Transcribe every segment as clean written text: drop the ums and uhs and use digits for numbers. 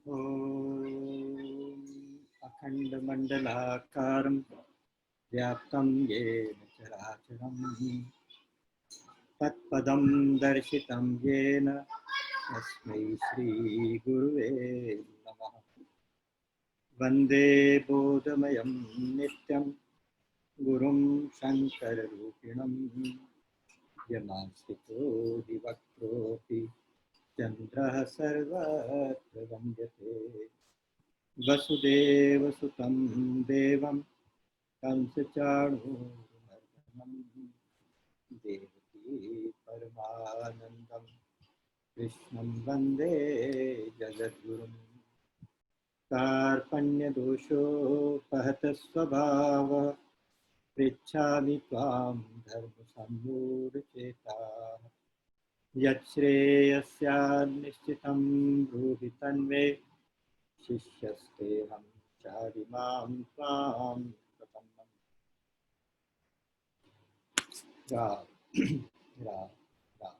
ॐ अखण्डमण्डलाकारं व्याप्तं येन चराचरं तत्पदं दर्शितं येन तस्मै श्रीगुरुवे नमः। वन्दे बोधमयं नित्यं गुरुं शङ्कररूपिणं यमास्तितो विवक्त्रोऽपि चन्द्रः सर्वत्र वन्द्यते। वसुदेवसुतं देवं कंसचाणूरमर्दनं देवकी परमानन्दं कृष्णं वन्दे जगद्गुरुं। कार्पण्यदोषोपहतः स्वभावः पृच्छामि त्वां धर्मसम्मूढचेताः। यच्छ्रेयस्यान्निश्चितं ब्रूहि तन्मे शिष्यस्तेऽहं चारिमां त्वां प्रपन्नम्। राम राम राम।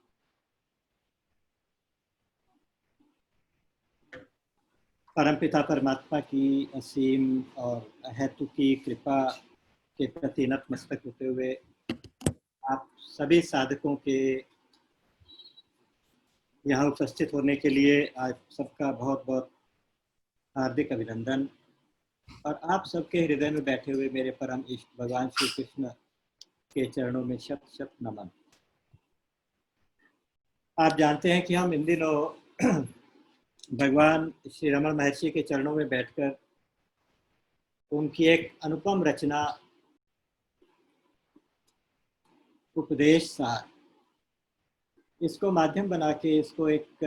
परमपिता परमात्मा की असीम और अहेतुकी कृपा के प्रति नतमस्तक होते हुए आप सभी साधकों के यहाँ उपस्थित होने के लिए आज सबका बहुत बहुत हार्दिक अभिनंदन। और आप सबके हृदय में बैठे हुए मेरे परम इष्ट भगवान श्री कृष्ण के चरणों में शत शत नमन। आप जानते हैं कि हम इन दिनों भगवान श्री रमण महर्षि के चरणों में बैठकर उनकी एक अनुपम रचना उपदेश सार, इसको माध्यम बना के इसको एक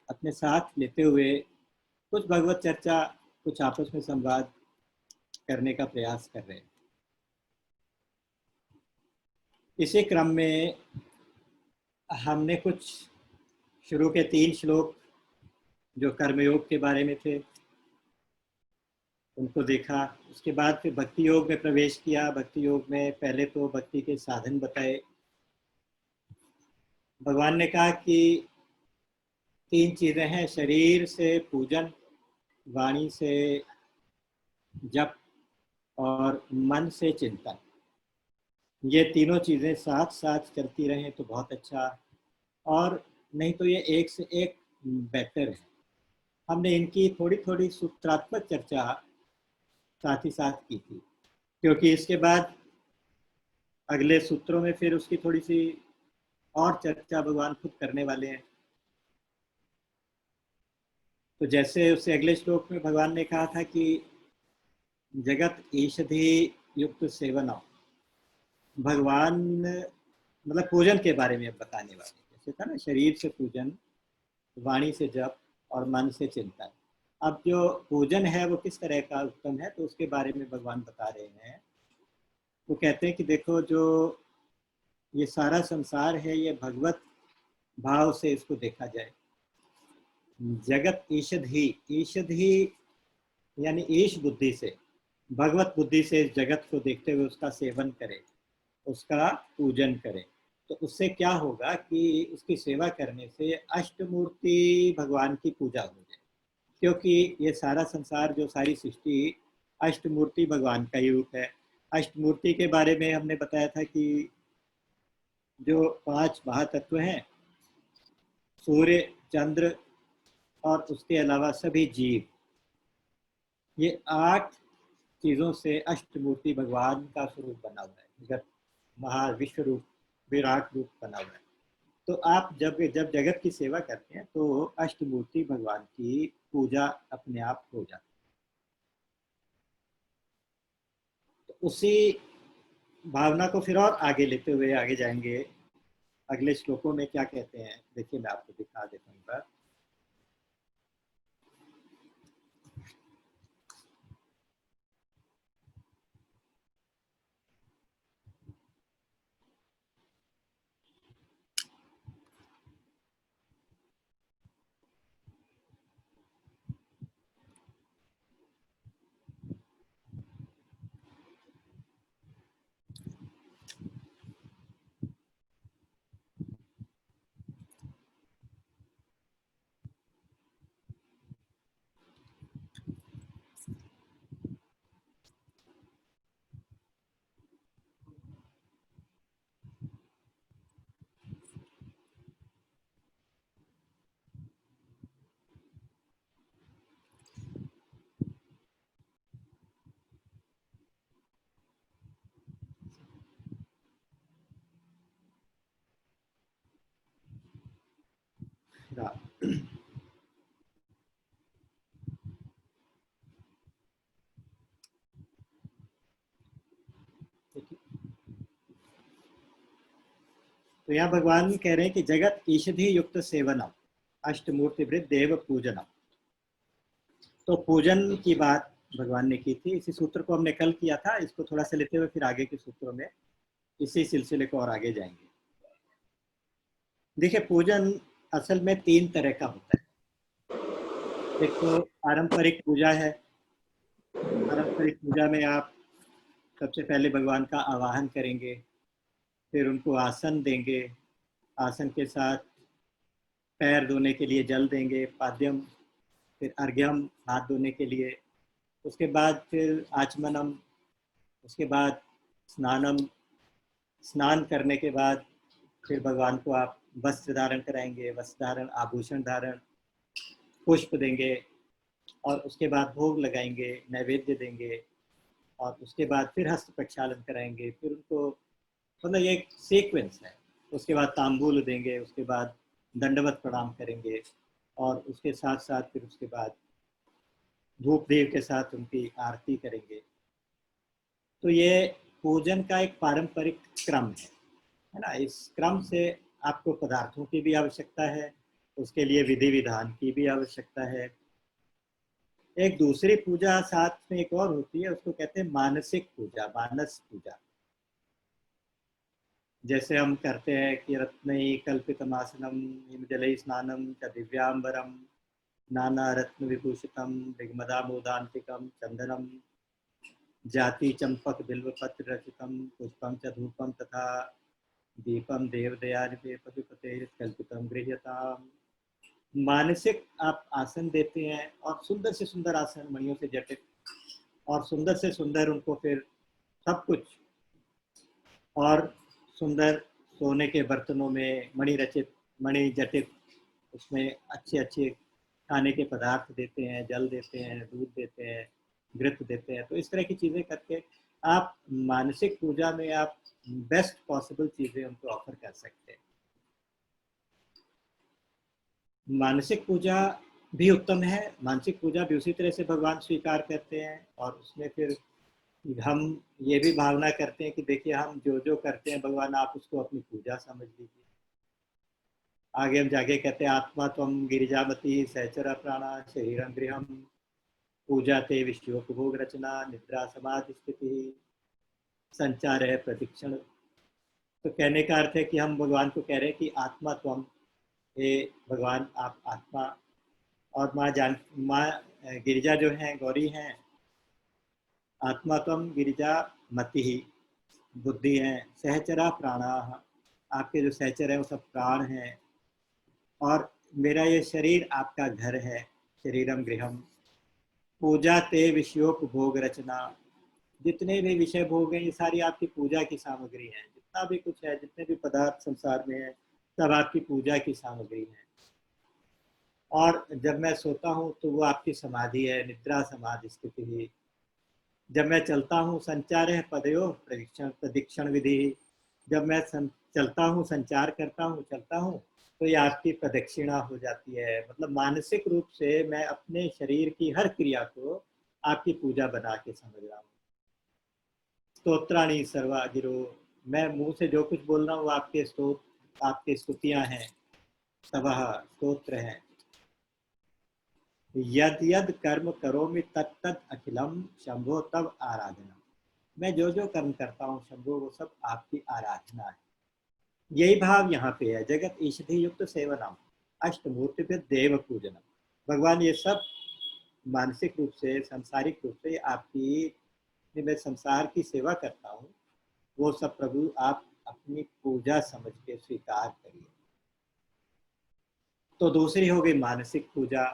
अपने साथ लेते हुए कुछ भगवत चर्चा, कुछ आपस में संवाद करने का प्रयास कर रहे हैं। इसी क्रम में हमने कुछ शुरू के 3 श्लोक जो कर्मयोग के बारे में थे उनको देखा। उसके बाद फिर भक्ति योग में प्रवेश किया। भक्ति योग में पहले तो भक्ति के साधन बताए। भगवान ने कहा कि 3 चीजें हैं, शरीर से पूजन, वाणी से जप और मन से चिंतन। ये तीनों चीजें साथ साथ चलती रहें तो बहुत अच्छा, और नहीं तो ये एक से एक बेहतर है। हमने इनकी थोड़ी थोड़ी सूत्रात्मक चर्चा साथ ही साथ की थी, क्योंकि इसके बाद अगले सूत्रों में फिर उसकी थोड़ी सी और चर्चा भगवान खुद करने वाले हैं। तो जैसे उससे अगले श्लोक में भगवान ने कहा था कि जगत ईषधि युक्त सेवनम, भगवान मतलब पूजन के बारे में बताने वाले। जैसे था ना, शरीर से पूजन, वाणी से जप और मन से चिंतन। अब जो पूजन है वो किस तरह का उत्तम है, तो उसके बारे में भगवान बता रहे हैं। वो कहते हैं कि देखो, जो ये सारा संसार है ये भगवत भाव से इसको देखा जाए। जगत ईषधि, ईषधि यानी ईश बुद्धि से, भगवत बुद्धि से इस जगत को देखते हुए उसका सेवन करे, उसका पूजन करे। तो उससे क्या होगा कि उसकी सेवा करने से अष्टमूर्ति भगवान की पूजा हो जाए, क्योंकि ये सारा संसार, जो सारी सृष्टि अष्टमूर्ति भगवान का ही रूप है। अष्टमूर्ति के बारे में हमने बताया था कि जो 5 महातत्व हैं, सूर्य, चंद्र और उसके अलावा सभी जीव, ये 8 चीज़ों से अष्टमूर्ति भगवान का स्वरूप बना हुआ है। जगत महाविश्व रूप, विराट रूप बना हुआ है। तो आप जब जब जगत की सेवा करते हैं तो अष्टमूर्ति भगवान की पूजा अपने आप हो जाती है। तो उसी भावना को फिर और आगे लेते हुए आगे जाएंगे। अगले श्लोकों में क्या कहते हैं, देखिए मैं आपको दिखा देता हूँ बात। हाँ। तो यहाँ भगवान कह रहे हैं कि जगत ईषधि युक्त सेवनम अष्टमूर्ति वृद्ध देव पूजनम। तो पूजन की बात भगवान ने की थी। इसी सूत्र को हमने कल किया था, इसको थोड़ा सा लेते हुए फिर आगे के सूत्रों में इसी सिलसिले को और आगे जाएंगे। देखिए, पूजन असल में 3 तरह का होता है। एक तो पारंपरिक पूजा है। पारंपरिक पूजा में आप सबसे पहले भगवान का आवाहन करेंगे, फिर उनको आसन देंगे, आसन के साथ पैर धोने के लिए जल देंगे, पाद्यम, फिर अर्घ्यम हाथ धोने के लिए, उसके बाद फिर आचमनम, उसके बाद स्नानम, स्नान करने के बाद फिर भगवान को आप वस्त्र धारण कराएंगे, वस्त्र धारण, आभूषण धारण, पुष्प देंगे, और उसके बाद भोग लगाएंगे, नैवेद्य देंगे, और उसके बाद फिर हस्त प्रक्षालन कराएंगे। फिर उनको, मतलब ये एक सीक्वेंस है। उसके बाद तांबूल देंगे, उसके बाद दंडवत प्रणाम करेंगे, और उसके साथ साथ फिर उसके बाद धूप दीप के साथ उनकी आरती करेंगे। तो ये पूजन का एक पारंपरिक क्रम है ना। इस क्रम से आपको पदार्थों की भी आवश्यकता है, उसके लिए विधि विधान की भी आवश्यकता है। एक दूसरी पूजा साथ में एक और होती है, उसको कहते हैं मानसिक पूजा, मानस पूजा। जैसे हम करते हैं कि रत्नई कल्पितमासनम हिमजलई स्नानम च दिव्यांबरम नाना रत्न विभूषितम दिग्मदामोदांतिकम चंदनम जाति चंपक बिल्वपत्र रचितम पुष्पम च धूपम तथा दीपम देवदयानिधे पशुपते कल्पितम गृह्यताम। मानसिक आप आसन देते हैं, और सुंदर से सुंदर आसन मणियों से जटित, और सुंदर से सुंदर उनको फिर सब कुछ, और सुंदर सोने के बर्तनों में मणि रचित, मणि जटित, उसमें अच्छे अच्छे खाने के पदार्थ देते हैं, जल देते हैं, दूध देते हैं, घृत देते हैं। तो इस तरह की चीज़ें करके आप मानसिक पूजा में आप बेस्ट पॉसिबल चीज़ें उनको ऑफर कर सकते हैं। मानसिक पूजा भी उत्तम है, मानसिक पूजा भी उसी तरह से भगवान स्वीकार करते हैं, और उसमें फिर हम ये भी भावना करते हैं कि देखिए, हम जो जो करते हैं भगवान, आप उसको अपनी पूजा समझ लीजिए। आगे हम जाके कहते हैं, आत्मा त्वम गिरिजामती सहचर प्राणा शरीरम गृहम पूजा ते विश्वोपभोग रचना निद्रा समाधि स्थिति संचार है प्रशिक्षण। तो कहने का अर्थ है कि हम भगवान को कह रहे हैं कि आत्मा त्वम, हे भगवान आप आत्मा, और माँ गिरिजा जो हैं, गौरी हैं, आत्मा त्वम गिरिजा मति ही, बुद्धि है, सहचरा प्राणा, आपके जो सहचर हैं वो सब प्राण हैं, और मेरा ये शरीर आपका घर है, शरीरम गृहम पूजा ते विषयोपभोग रचना। जितने भी विषय भोग हैं ये सारी आपकी पूजा की सामग्री है। जितना भी कुछ है, जितने भी पदार्थ संसार में है, सब आपकी पूजा की सामग्री है। और जब मैं सोता हूँ तो वो आपकी समाधि है, निद्रा समाधि स्थिति ही। जब मैं चलता हूँ संचार है पदयो प्रशिक्षण प्रदिक्षण विधि। जब मैं चलता हूँ, संचार करता हूँ, चलता हूँ, तो ये आपकी प्रदक्षिणा हो जाती है। मतलब मानसिक रूप से मैं अपने शरीर की हर क्रिया को आपकी पूजा बना के समझ रहा हूँ। स्तोत्राणी सर्वा गिरो, मैं मुंह से जो कुछ बोल रहा हूँ आपके स्तोत्र, आपकी स्तुतियां हैं, सभा स्तोत्र हैं। यद यद कर्म करोमि तत्तद अखिलम शंभो तब आराधना। मैं जो जो कर्म करता हूँ शंभो, वो सब आपकी आराधना है। यही भाव यहाँ पे है। जगत ईषधि युक्त सेवनम अष्टमूर्ति पे देव पूजनम। भगवान ये सब मानसिक रूप से, सांसारिक रूप से आपकी, मैं संसार की सेवा करता हूँ, वो सब प्रभु आप अपनी पूजा समझ के स्वीकार करिए। तो दूसरी हो गई मानसिक पूजा।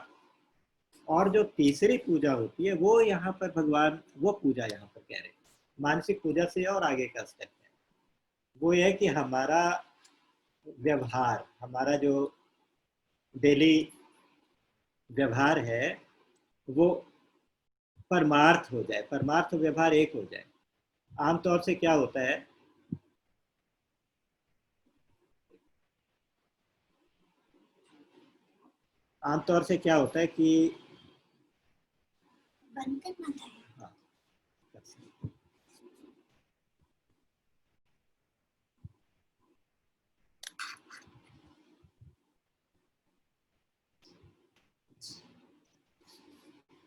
और जो तीसरी पूजा होती है वो यहाँ पर भगवान, वो पूजा यहाँ पर कह रहे हैं मानसिक पूजा से और आगे का स्टेप है। वो ये है कि हमारा व्यवहार, हमारा जो डेली व्यवहार है, वो परमार्थ हो जाए, परमार्थ व्यवहार एक हो जाए। आमतौर से क्या होता है, आमतौर से क्या होता है कि बंद करना था। हाँ,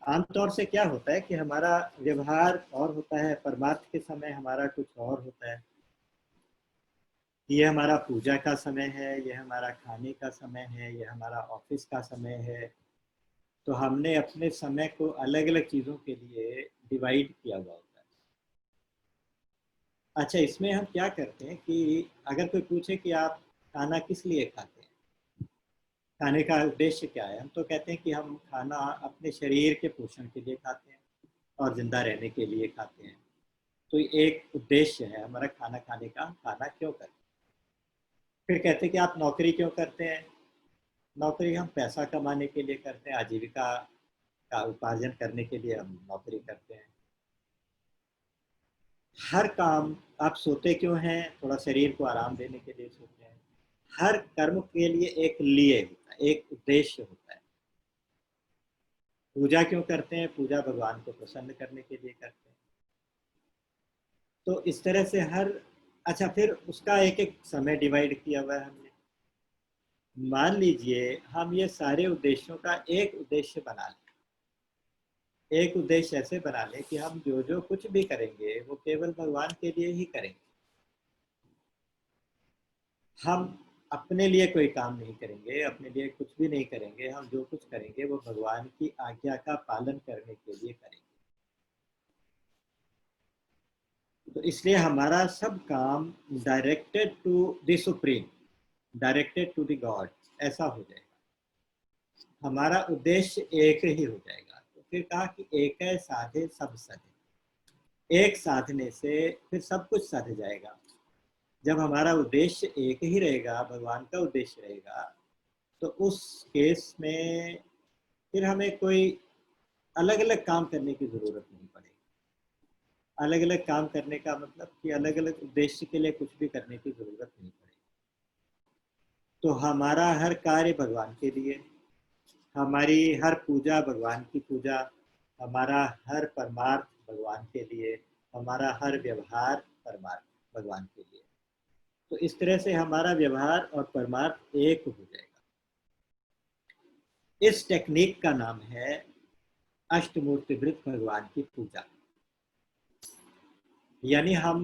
आमतौर से क्या होता है कि हमारा व्यवहार और होता है, परमार्थ के समय हमारा कुछ और होता है। ये हमारा पूजा का समय है, ये हमारा खाने का समय है, ये हमारा ऑफिस का समय है। तो हमने अपने समय को अलग अलग चीज़ों के लिए डिवाइड किया हुआ होता है। अच्छा, इसमें हम क्या करते हैं कि अगर कोई पूछे कि आप खाना किस लिए खाते हैं, खाने का उद्देश्य क्या है, हम तो कहते हैं कि हम खाना अपने शरीर के पोषण के लिए खाते हैं और जिंदा रहने के लिए खाते हैं। तो एक उद्देश्य है हमारा खाना खाने का, खाना क्यों करते हैं। फिर कहते हैं कि आप नौकरी क्यों करते हैं, नौकरी हम पैसा कमाने के लिए करते हैं, आजीविका का उपार्जन करने के लिए हम नौकरी करते हैं। हर काम, आप सोते क्यों हैं, थोड़ा शरीर को आराम देने के लिए सोते हैं। हर कर्म के लिए एक लिए होता है, एक उद्देश्य होता है। पूजा क्यों करते हैं, पूजा भगवान को प्रसन्न करने के लिए करते हैं। तो इस तरह से हर, अच्छा फिर उसका एक एक समय डिवाइड किया हुआ है हमने। मान लीजिए हम ये सारे उद्देश्यों का एक उद्देश्य बना लें, एक उद्देश्य ऐसे बना लें कि हम जो जो कुछ भी करेंगे वो केवल भगवान के लिए ही करेंगे। हम अपने लिए कोई काम नहीं करेंगे, अपने लिए कुछ भी नहीं करेंगे, हम जो कुछ करेंगे वो भगवान की आज्ञा का पालन करने के लिए करेंगे। तो इसलिए हमारा सब काम directed to the supreme, directed to the God, ऐसा हो जाएगा। हमारा उद्देश्य एक ही हो जाएगा। तो फिर कहा कि एक है साधे सब सधे, एक साधने से फिर सब कुछ साध जाएगा। जब हमारा उद्देश्य एक ही रहेगा, भगवान का उद्देश्य रहेगा, तो उस केस में फिर हमें कोई अलग अलग काम करने की जरूरत नहीं पड़ेगी। अलग अलग काम करने का मतलब कि अलग अलग उद्देश्य के लिए कुछ भी करने की जरूरत नहीं पड़ेगी। तो हमारा हर कार्य भगवान के लिए, हमारी हर पूजा भगवान की पूजा, हमारा हर परमार्थ भगवान के लिए, हमारा हर व्यवहार परमार्थ भगवान के लिए। तो इस तरह से हमारा व्यवहार और परमार्थ एक हो जाएगा। इस टेक्निक का नाम है अष्टमूर्तिवृत भगवान की पूजा। यानी हम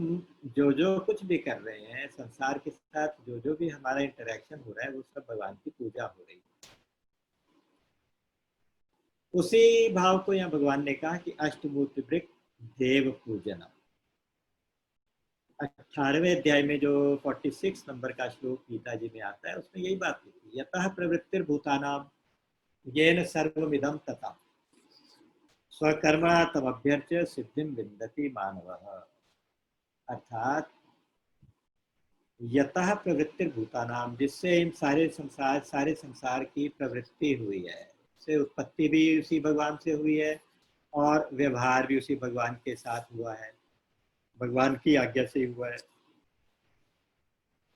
जो जो कुछ भी कर रहे हैं संसार के साथ, जो जो भी हमारा इंटरेक्शन हो रहा है, वो सब भगवान की पूजा हो रही है। उसी भाव को यहाँ भगवान ने कहा कि अष्टमूर्तिवृत देव पूजनम। 18वें अध्याय में जो 46 नंबर का श्लोक गीता जी में आता है, उसमें यही बात लिखी, यतः प्रवृत्तिर्भूतानाम येन सर्वमिदं तथा स्वकर्मणा तमभ्यर्च्य सिद्धिं विन्दति मानवः। अर्थात यतः प्रवृत्तिर्भूतानाम, जिससे इन सारे संसार की प्रवृत्ति हुई है, से उत्पत्ति भी उसी भगवान से हुई है और व्यवहार भी उसी भगवान के साथ हुआ है, भगवान की आज्ञा से हुआ है।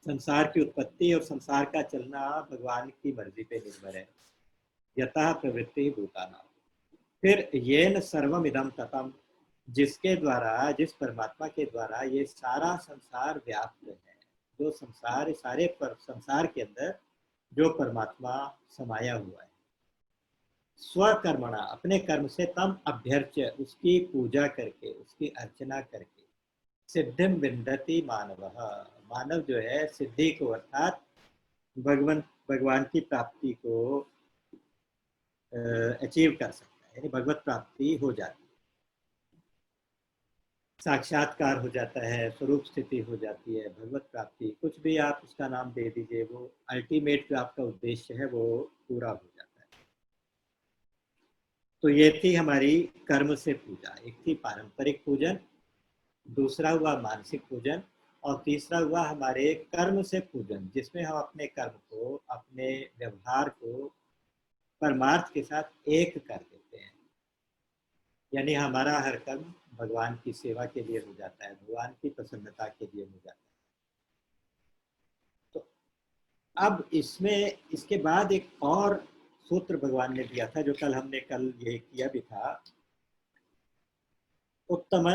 संसार की उत्पत्ति और संसार का चलना भगवान की मर्जी पे निर्भर है। यतः प्रवृत्ति भूतानाम, फिर येन सर्वम इदम ततम, जिसके द्वारा, जिस परमात्मा के द्वारा ये सारा संसार व्याप्त है, जो संसार, सारे संसार के अंदर जो परमात्मा समाया हुआ है, स्वकर्मणा, अपने कर्म से, तम अभ्यर्च्य, उसकी पूजा करके, उसकी अर्चना करके, सिद्धिम विन्दति मानवः, मानव जो है सिद्धि को अर्थात भगवान की प्राप्ति को अचीव कर सकता है, यानी भगवत प्राप्ति हो जाती है, साक्षात्कार हो जाता है, स्वरूप स्थिति हो जाती है, भगवत प्राप्ति, कुछ भी आप उसका नाम दे दीजिए, वो अल्टीमेट जो आपका उद्देश्य है वो पूरा हो जाता है। तो ये थी हमारी कर्म से पूजा। एक थी पारंपरिक पूजन, दूसरा हुआ मानसिक पूजन, और तीसरा हुआ हमारे कर्म से पूजन, जिसमें हम अपने कर्म को, अपने व्यवहार को परमार्थ के साथ एक कर देते हैं। यानी हमारा हर कर्म भगवान की सेवा के लिए हो जाता है, भगवान की प्रसन्नता के लिए हो जाता है। तो अब इसमें, इसके बाद एक और सूत्र भगवान ने दिया था, जो हमने कल ये किया भी था, उत्तम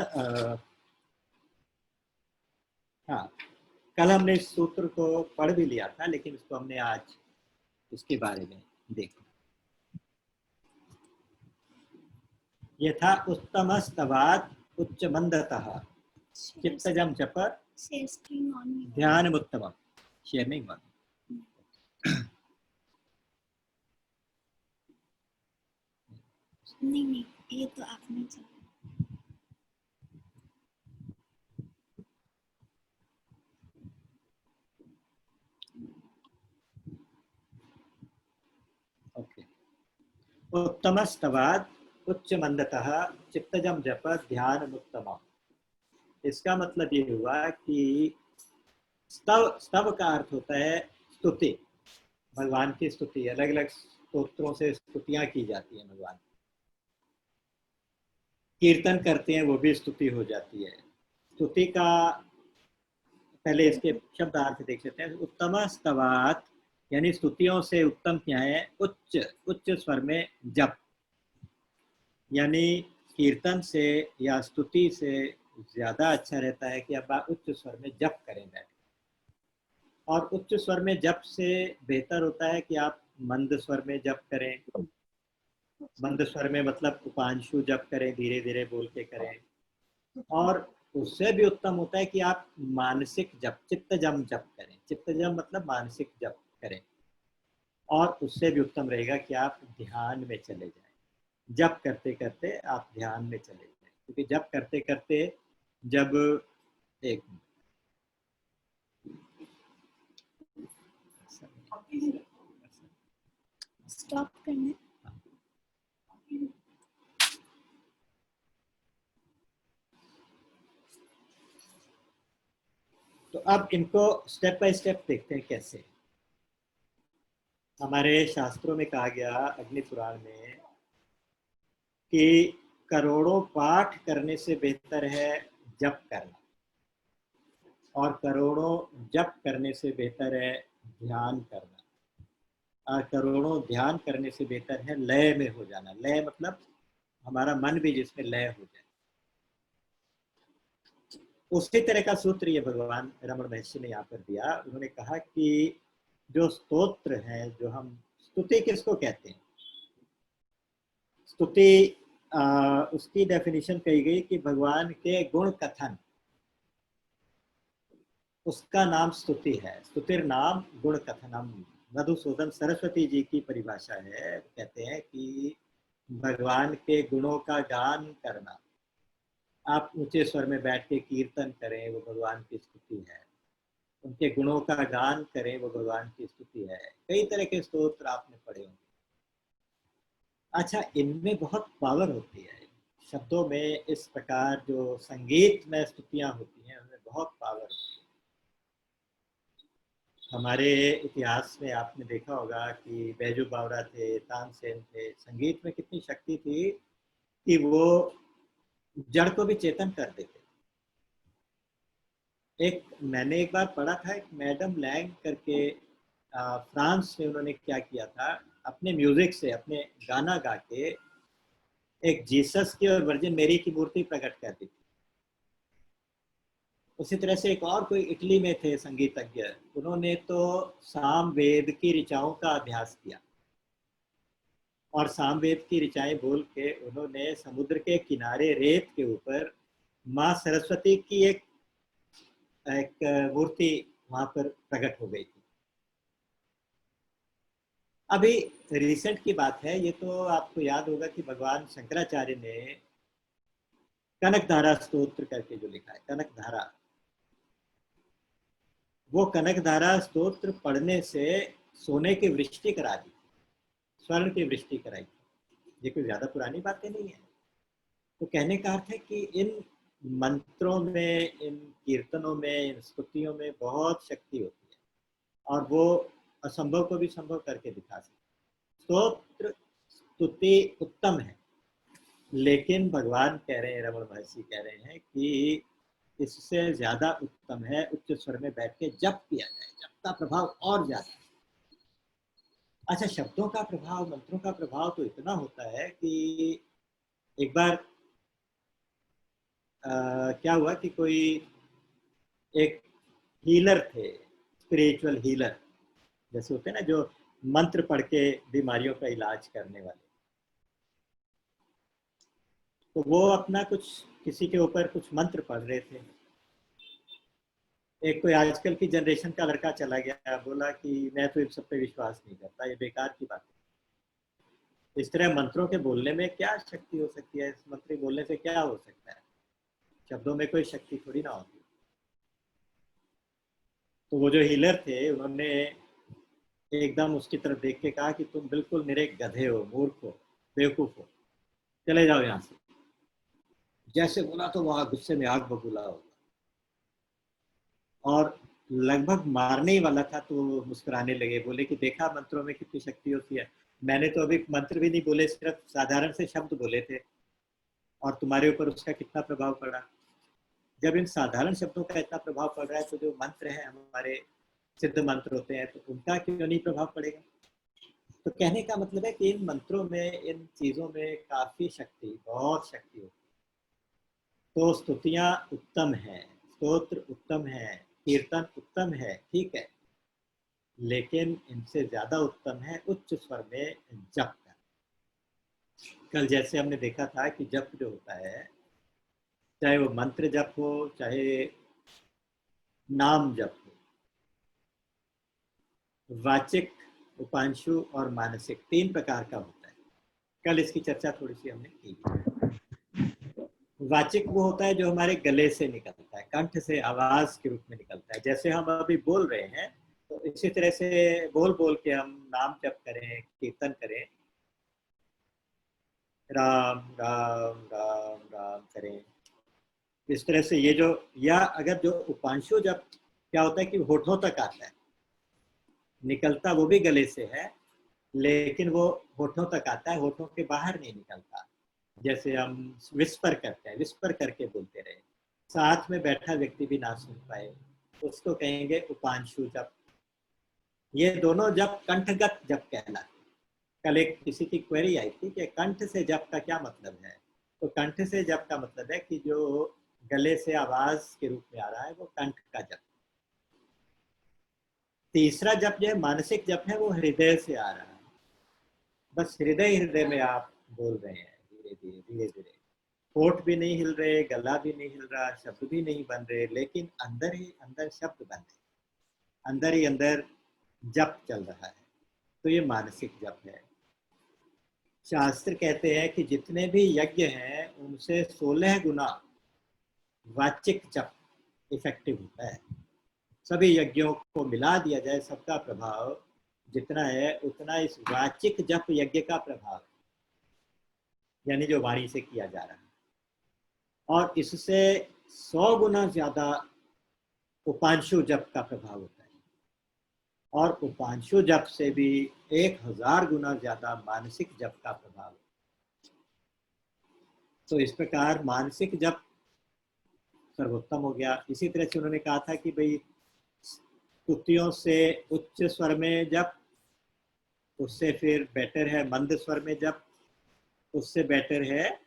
हाँ, कल हमने इस सूत्र को पढ़ भी लिया था, लेकिन इसको हमने आज इसके बारे में देखा। ये था उत्तमस्तवात् उच्च मंदतः चित्तजम जप ध्यान उत्तम। शेयर नहीं हुआ। नहीं, ये तो आपने चला। ओके। उत्तमस्तवात् उच्च मंदतः चित्तजम जप ध्यान उत्तम। इसका मतलब ये हुआ कि स्तव का अर्थ होता है स्तुति। भगवान की स्तुति, अलग अलग स्तोत्रों से स्तुतियां की जाती हैं भगवान। कीर्तन करते हैं, वो भी स्तुति हो जाती है। स्तुति का पहले इसके शब्दार्थ देख लेते हैं। उत्तम स्तवात यानी स्तुतियों से उत्तम क्या है? उच्च उच्च स्वर में जप, यानी कीर्तन से या स्तुति से ज्यादा अच्छा रहता है कि आप उच्च स्वर में जप करें बैठ। और उच्च स्वर में जप से बेहतर होता है कि आप मंद स्वर में जप करें। मंद स्वर में मतलब उपांशु जप करें, धीरे धीरे बोल के करें। और उससे भी उत्तम होता है कि आप मानसिक जप, चित्तजम जप करें। चित्तजम मतलब मानसिक जप करें। और उससे भी उत्तम रहेगा कि आप ध्यान में चले जाएं। जप करते करते आप ध्यान में चले जाएं, क्योंकि जप करते करते जब एक स्टॉप करना। तो अब इनको स्टेप बाय स्टेप देखते हैं कैसे। हमारे शास्त्रों में कहा गया, अग्नि पुराण में, कि करोड़ों पाठ करने से बेहतर है जप करना, और करोड़ों जप करने से बेहतर है ध्यान करना, और करोड़ों ध्यान करने से बेहतर है लय में हो जाना। लय मतलब हमारा मन भी जिसमें लय हो जाए। उसी तरह का सूत्र ये भगवान रमण महर्षि ने यहाँ पर दिया। उन्होंने कहा कि जो स्तोत्र है, जो हम स्तुति किसको कहते हैं? स्तुति उसकी डेफिनेशन कही गई कि भगवान के गुण कथन, उसका नाम स्तुति है। स्तुतिर नाम गुण कथनम। मधुसूदन सरस्वती जी की परिभाषा है, कहते हैं कि भगवान के गुणों का गान करना। आप ऊंचे स्वर में बैठ के कीर्तन करें, वो भगवान की स्तुति है। उनके गुणों का गान करें, वो भगवान की स्तुति है। कई तरह के स्तोत्र आपने पढ़े होंगे। अच्छा, इनमें बहुत पावर होती है। शब्दों में इस प्रकार जो संगीत में स्तुतियां होती हैं, उनमें बहुत पावर होती है। हमारे इतिहास में आपने देखा होगा कि बैजू बावरा थे, तानसेन थे। संगीत में कितनी शक्ति थी कि वो जड़ को भी चेतन कर देते। मैंने एक बार पढ़ा था, एक मैडम लैंग करके फ्रांस में, उन्होंने क्या किया था, अपने म्यूजिक से, अपने गाना गा के एक जीसस की और वर्जिन मेरी की मूर्ति प्रकट कर दी थी। उसी तरह से एक और कोई इटली में थे संगीतज्ञ, उन्होंने तो सामवेद की ऋचाओं का अभ्यास किया, और सामवेद की ऋचाएं बोल के उन्होंने समुद्र के किनारे रेत के ऊपर माँ सरस्वती की एक मूर्ति वहां पर प्रकट हो गई थी। अभी रिसेंट की बात है ये, तो आपको याद होगा कि भगवान शंकराचार्य ने कनकधारा स्तोत्र करके जो लिखा है, कनकधारा, वो कनकधारा स्तोत्र पढ़ने से सोने की वृष्टि करा दी, स्वर्ण की वृष्टि कराई थी। ये कोई ज्यादा पुरानी बातें नहीं है। तो कहने का अर्थ है कि इन मंत्रों में, इन कीर्तनों में, इन स्तुतियों में बहुत शक्ति होती है, और वो असंभव को भी संभव करके दिखा सकते। स्तोत्र स्तुति उत्तम है, लेकिन भगवान कह रहे हैं, रमण महर्षि कह रहे हैं कि इससे ज्यादा उत्तम है उच्च स्वर में बैठ के जप किया जाए। जप का प्रभाव और ज्यादा है। अच्छा, शब्दों का प्रभाव, मंत्रों का प्रभाव तो इतना होता है कि एक बार क्या हुआ कि कोई एक हीलर थे, स्पिरिचुअल हीलर जैसे होते हैं ना, जो मंत्र पढ़ के बीमारियों का इलाज करने वाले। तो वो अपना कुछ किसी के ऊपर कुछ मंत्र पढ़ रहे थे। एक कोई आजकल की जनरेशन का लड़का चला गया, बोला कि मैं तो इन सब पे विश्वास नहीं करता, ये बेकार की बात है। इस तरह मंत्रों के बोलने में क्या शक्ति हो सकती है? इस मंत्र बोलने से क्या हो सकता है? शब्दों में कोई शक्ति थोड़ी ना होती। तो वो जो हीलर थे, उन्होंने एकदम उसकी तरफ देख के कहा कि तुम बिल्कुल मेरे गधे हो, मूर्ख हो, बेवकूफ हो, चले जाओ यहाँ से। जैसे बोला तो वह गुस्से में आग बबूला हो और लगभग मारने ही वाला था। तो मुस्कुराने लगे, बोले कि देखा मंत्रों में कितनी शक्ति होती है। मैंने तो अभी मंत्र भी नहीं बोले, सिर्फ साधारण से शब्द बोले थे और तुम्हारे ऊपर उसका कितना प्रभाव पड़ा। जब इन साधारण शब्दों का इतना प्रभाव पड़ रहा है, तो जो मंत्र है हमारे सिद्ध मंत्र होते हैं, तो उनका क्यों नहीं प्रभाव पड़ेगा? तो कहने का मतलब है कि इन मंत्रों में, इन चीजों में काफी शक्ति, बहुत शक्ति होती है। तो स्तुतियां उत्तम है, स्तोत्र उत्तम है, कीर्तन उत्तम है, ठीक है, लेकिन इनसे ज्यादा उत्तम है उच्च स्वर में जप करना। कल जैसे हमने देखा था कि जप जो होता है, चाहे वो मंत्र जप हो, चाहे नाम जप हो, वाचिक, उपांशु और मानसिक, 3 प्रकार का होता है। कल इसकी चर्चा थोड़ी सी हमने की। वाचिक वो होता है जो हमारे गले से निकलता है, कंठ से आवाज के रूप में निकलता है। जैसे हम अभी बोल रहे हैं, तो इसी तरह से बोल बोल के हम नाम जप करें, कीर्तन करें, राम राम राम राम करें, इस तरह से ये जो, या अगर जो उपांशु जप क्या होता है कि होठों तक आता है, निकलता वो भी गले से है, लेकिन वो होठों तक आता है, होठों के बाहर नहीं निकलता। जैसे हम विस्पर करते हैं, विस्पर करके बोलते रहे, साथ में बैठा व्यक्ति भी ना सुन पाए, उसको कहेंगे उपांशु जप। ये दोनों जप कंठगत जप कहलाते। कल एक किसी की क्वेरी आई थी कि कंठ से जप का क्या मतलब है। तो कंठ से जप का मतलब है कि जो गले से आवाज के रूप में आ रहा है, वो कंठ का जप। तीसरा जप जो है मानसिक जप है, वो हृदय से आ रहा है। बस हृदय हृदय में आप बोल रहे हैं, धीरे धीरे धीरे धीरे, होठ भी नहीं हिल रहे, गला भी नहीं हिल रहा, शब्द भी नहीं बन रहे, लेकिन अंदर ही अंदर शब्द बन रहे, अंदर ही अंदर जप चल रहा है। तो ये मानसिक जप है। शास्त्र कहते हैं कि जितने भी यज्ञ हैं, उनसे 16 गुना वाचिक जप इफेक्टिव होता है। सभी यज्ञों को मिला दिया जाए, सबका प्रभाव जितना है उतना इस वाचिक जप यज्ञ का प्रभाव है, यानी जो वाणी से किया जा रहा है। और इससे 100 गुना ज्यादा उपांशु जप का प्रभाव होता है, और उपांशु जप से भी 1000 गुना ज्यादा मानसिक जप का प्रभाव है। तो इस प्रकार मानसिक जप सर्वोत्तम हो गया। इसी तरह से उन्होंने कहा था कि भाई स्तुतियों से उच्च स्वर में जप, उससे फिर बेटर है मंद स्वर में जप, उससे बेटर है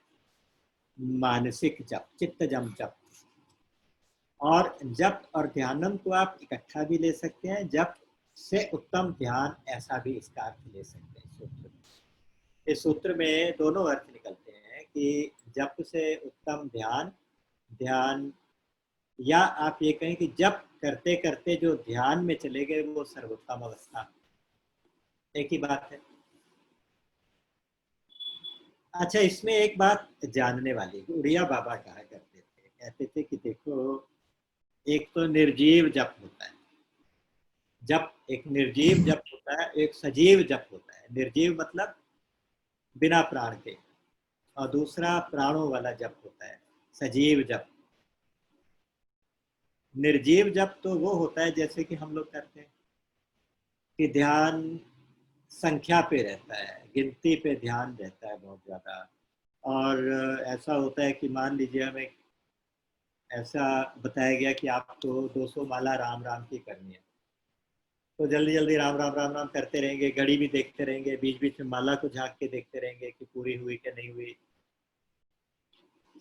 मानसिक जप, चित्त जम जप। और जप और ध्यानम को आप इकट्ठा भी ले सकते हैं, जप से उत्तम ध्यान, ऐसा भी इसका अर्थ ले सकते हैं सूत्र में। इस सूत्र में दोनों अर्थ निकलते हैं कि जप से उत्तम ध्यान, ध्यान, या आप ये कहें कि जप करते करते जो ध्यान में चले गए, वो सर्वोत्तम अवस्था। एक ही बात है। अच्छा, इसमें एक बात जानने वाली, उड़िया बाबा कहा करते थे, कहते थे कि देखो, एक तो निर्जीव जप होता है, जप एक निर्जीव जप होता है, एक सजीव जप होता है। निर्जीव मतलब बिना प्राण के, और दूसरा प्राणों वाला जप होता है, सजीव जप। निर्जीव जप तो वो होता है जैसे कि हम लोग करते हैं कि ध्यान संख्या पे रहता है, गिनती पे ध्यान रहता है बहुत ज़्यादा। और ऐसा होता है कि मान लीजिए हमें ऐसा बताया गया कि आपको 200 माला राम राम की करनी है, तो जल्दी जल्दी राम राम राम राम करते रहेंगे, घड़ी भी देखते रहेंगे, बीच बीच में माला को झांक के देखते रहेंगे कि पूरी हुई कि नहीं हुई।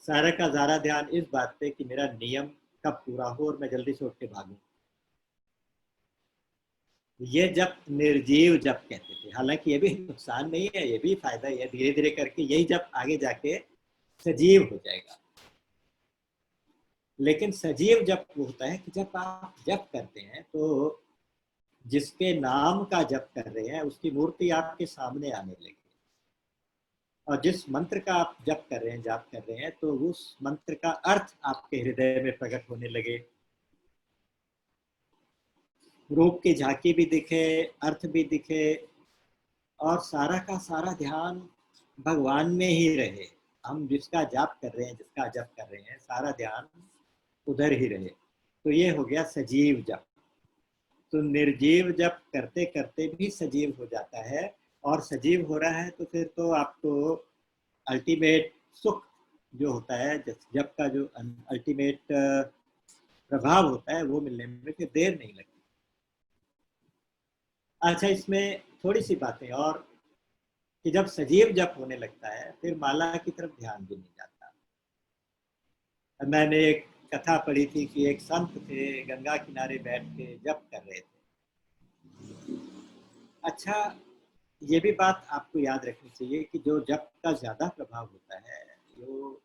सारा का सारा ध्यान इस बात पे कि मेरा नियम कब पूरा हो और मैं जल्दी से उठ के भागूं। ये जप निर्जीव जप कहते थे। हालांकि ये भी नुकसान नहीं है, ये भी फायदा है। धीरे धीरे करके यही जप आगे जाके सजीव हो जाएगा। लेकिन सजीव जप होता है कि जब आप जप करते हैं तो जिसके नाम का जप कर रहे हैं उसकी मूर्ति आपके सामने आने लगे, और जिस मंत्र का आप जप कर रहे हैं, जाप कर रहे हैं, तो उस मंत्र का अर्थ आपके हृदय में प्रकट होने लगे। रूप की झांकी भी दिखे, अर्थ भी दिखे, और सारा का सारा ध्यान भगवान में ही रहे। हम जिसका जाप कर रहे हैं, जिसका जप कर रहे हैं, सारा ध्यान उधर ही रहे। तो ये हो गया सजीव जप। तो निर्जीव जप करते करते भी सजीव हो जाता है, और सजीव हो रहा है तो फिर तो आपको अल्टीमेट सुख जो होता है, जप का जो अल्टीमेट प्रभाव होता है, वो मिलने में फिर देर नहीं लगती। अच्छा, इसमें थोड़ी सी बातें और कि जब सजीव जप होने लगता है फिर माला की तरफ ध्यान भी नहीं जाता। मैंने एक कथा पढ़ी थी कि एक संत थे, गंगा किनारे बैठ के जप कर रहे थे। अच्छा, ये भी बात आपको याद रखनी चाहिए कि जो जप का ज्यादा प्रभाव होता है, जो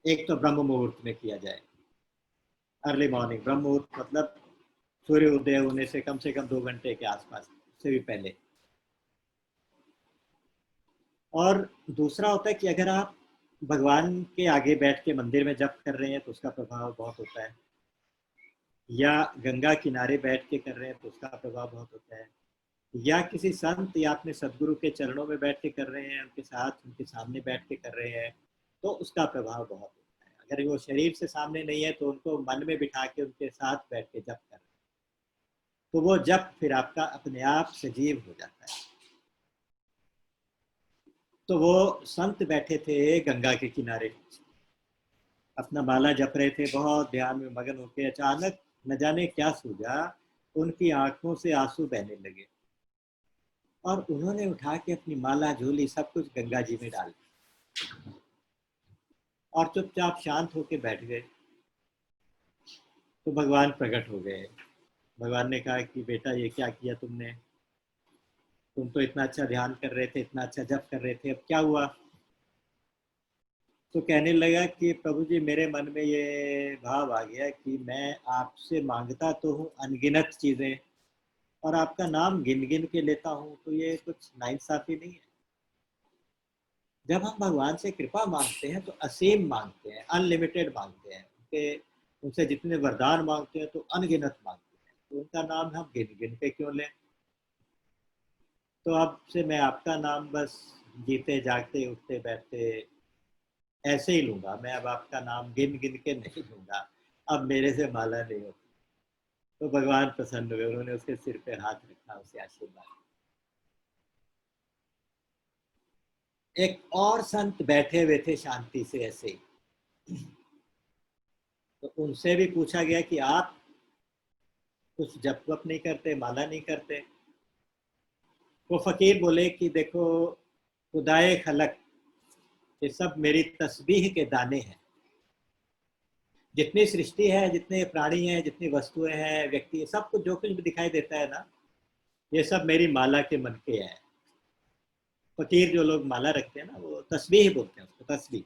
एक तो ब्रह्म मुहूर्त में किया जाए, अर्ली मॉर्निंग। ब्रह्म मुहूर्त मतलब सूर्य उदय होने से कम 2 घंटे के आसपास, उससे भी पहले। और दूसरा होता है कि अगर आप भगवान के आगे बैठ के मंदिर में जप कर रहे हैं तो उसका प्रभाव बहुत होता है, या गंगा किनारे बैठ के कर रहे हैं तो उसका प्रभाव बहुत होता है, या किसी संत या अपने सदगुरु के चरणों में बैठ के कर रहे हैं, उनके साथ उनके सामने बैठ के कर रहे हैं, तो उसका प्रभाव बहुत होता है। अगर वो शरीर से सामने नहीं है तो उनको मन में बिठा के उनके साथ बैठ के जप कर रहे हैं, तो वो जप फिर आपका अपने आप सजीव हो जाता है। तो वो संत बैठे थे गंगा के किनारे, अपना माला जप रहे थे, बहुत ध्यान में मगन होकर। अचानक न जाने क्या सूझा, उनकी आंखों से आंसू बहने लगे, और उन्होंने उठा के अपनी माला, झोली, सब कुछ गंगा जी में डाल दिया और चुपचाप शांत होकर बैठ गए। तो भगवान प्रकट हो गए। भगवान ने कहा कि बेटा, ये क्या किया तुमने? तुम तो इतना अच्छा ध्यान कर रहे थे, इतना अच्छा जप कर रहे थे, अब क्या हुआ? तो कहने लगा कि प्रभु जी, मेरे मन में ये भाव आ गया कि मैं आपसे मांगता तो हूँ अनगिनत चीजें, और आपका नाम गिन गिन के लेता हूँ, तो ये कुछ नाइंसाफी नहीं है। जब हम भगवान से कृपा मांगते हैं तो असीम मांगते हैं, अनलिमिटेड मांगते हैं। उनसे जितने वरदान मांगते हैं तो अनगिनत मांगते हैं, तो उनका नाम हम गिन गिन के क्यों लें? तो अब से मैं आपका नाम बस जीते जागते उठते बैठते ऐसे ही लूंगा। मैं अब आपका नाम गिन गिन के नहीं लूंगा, अब मेरे से माला नहीं होती। तो भगवान प्रसन्न हुए, उन्होंने उसके सिर पे हाथ रखा, उसे आशीर्वाद। एक और संत बैठे हुए थे शांति से ऐसे ही, तो उनसे भी पूछा गया कि आप कुछ जप वप नहीं करते, माला नहीं करते? वो फकीर बोले कि देखो, खुदाए खलक, ये सब मेरी तस्बीह के दाने हैं। जितनी सृष्टि है, जितने प्राणी हैं, जितनी वस्तुएं हैं, व्यक्ति, सब कुछ जो कुछ भी दिखाई देता है ना, ये सब मेरी माला के मन के हैं। फकीर जो लोग माला रखते हैं ना, वो तस्बीह बोलते हैं उसको, तस्बीह।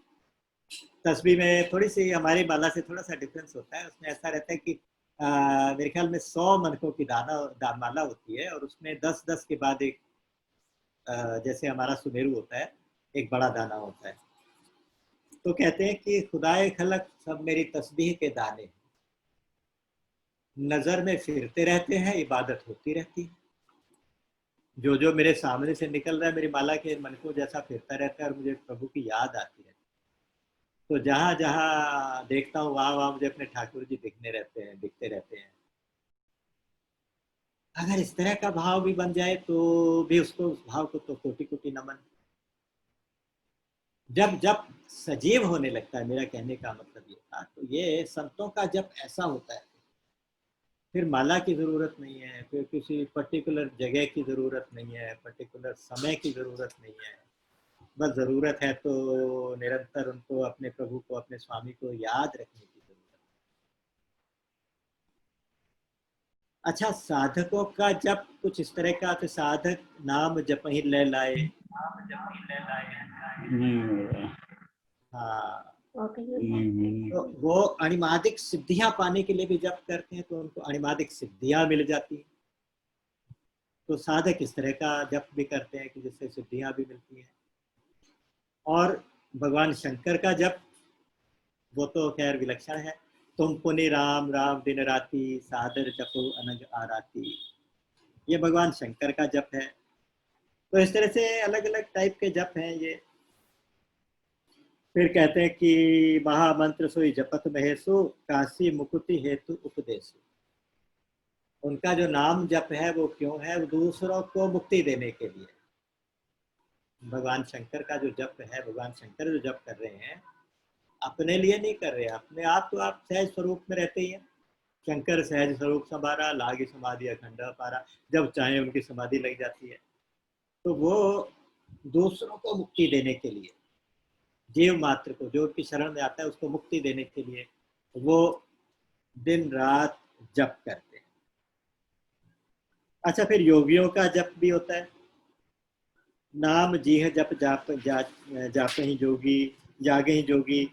तस्बीह में थोड़ी सी हमारी माला से थोड़ा सा डिफरेंस होता है। उसमें ऐसा रहता है कि मेरे ख्याल में 100 मनकों की माला होती है, और उसमें 10-10 के बाद एक जैसे हमारा सुमेरु होता है, एक बड़ा दाना होता है। तो कहते हैं कि खुदाए खलक, सब मेरी तस्बीह के दाने नजर में फिरते रहते हैं, इबादत होती रहती है। जो जो मेरे सामने से निकल रहा है, मेरी माला के मन को जैसा फिरता रहता है, और मुझे प्रभु की याद आती है। तो जहां जहां देखता हूँ वहां वहां मुझे अपने ठाकुर जी दिखने रहते हैं, दिखते रहते हैं। अगर इस तरह का भाव भी बन जाए तो भी उसको, उस भाव को तो कोटि कोटि नमन। जब जब सजीव होने लगता है, मेरा कहने का मतलब ये था, तो ये संतों का जब ऐसा होता है फिर माला की ज़रूरत नहीं है, फिर किसी पर्टिकुलर जगह की ज़रूरत नहीं है, पर्टिकुलर समय की ज़रूरत नहीं है। बस ज़रूरत है तो निरंतर उनको, अपने प्रभु को, अपने स्वामी को याद रखने की ज़रूरत है। अच्छा, साधकों का जब कुछ इस तरह का, तो साधक नाम जपहि ले लाए। हाँ, तो वो अणिमादिक सिद्धियां पाने के लिए भी जप करते हैं, तो उनको अणिमादिक सिद्धियां मिल जाती हैं। तो साधक इस तरह का जप भी करते हैं कि जिससे सिद्धियां भी मिलती हैं। और भगवान शंकर का जप, वो तो खैर विलक्षण है। तुम पुनि राम राम दिन राती, सादर जपो अनग आराती। ये भगवान शंकर का जप है। तो इस तरह से अलग अलग टाइप के जप हैं ये। फिर कहते हैं कि महामंत्र सोई जपत महेशु, काशी मुकुति हेतु उपदेशु। उनका जो नाम जप है वो क्यों है? वो दूसरों को मुक्ति देने के लिए। भगवान शंकर का जो जप है, भगवान शंकर जो जप कर रहे हैं, अपने लिए नहीं कर रहे। अपने आप तो आप सहज स्वरूप में रहते ही हैं। शंकर सहज स्वरूप संभारा, लागी समाधि अखंड पारा। जब चाहे उनकी समाधि लग जाती है। तो वो दूसरों को मुक्ति देने के लिए, जीव मात्र को जो उनकी शरण में आता है उसको मुक्ति देने के लिए वो दिन रात जप करते हैं। अच्छा, फिर योगियों का जप भी होता है। नाम जीह जप जापहि जोगी, जागहि जोगी,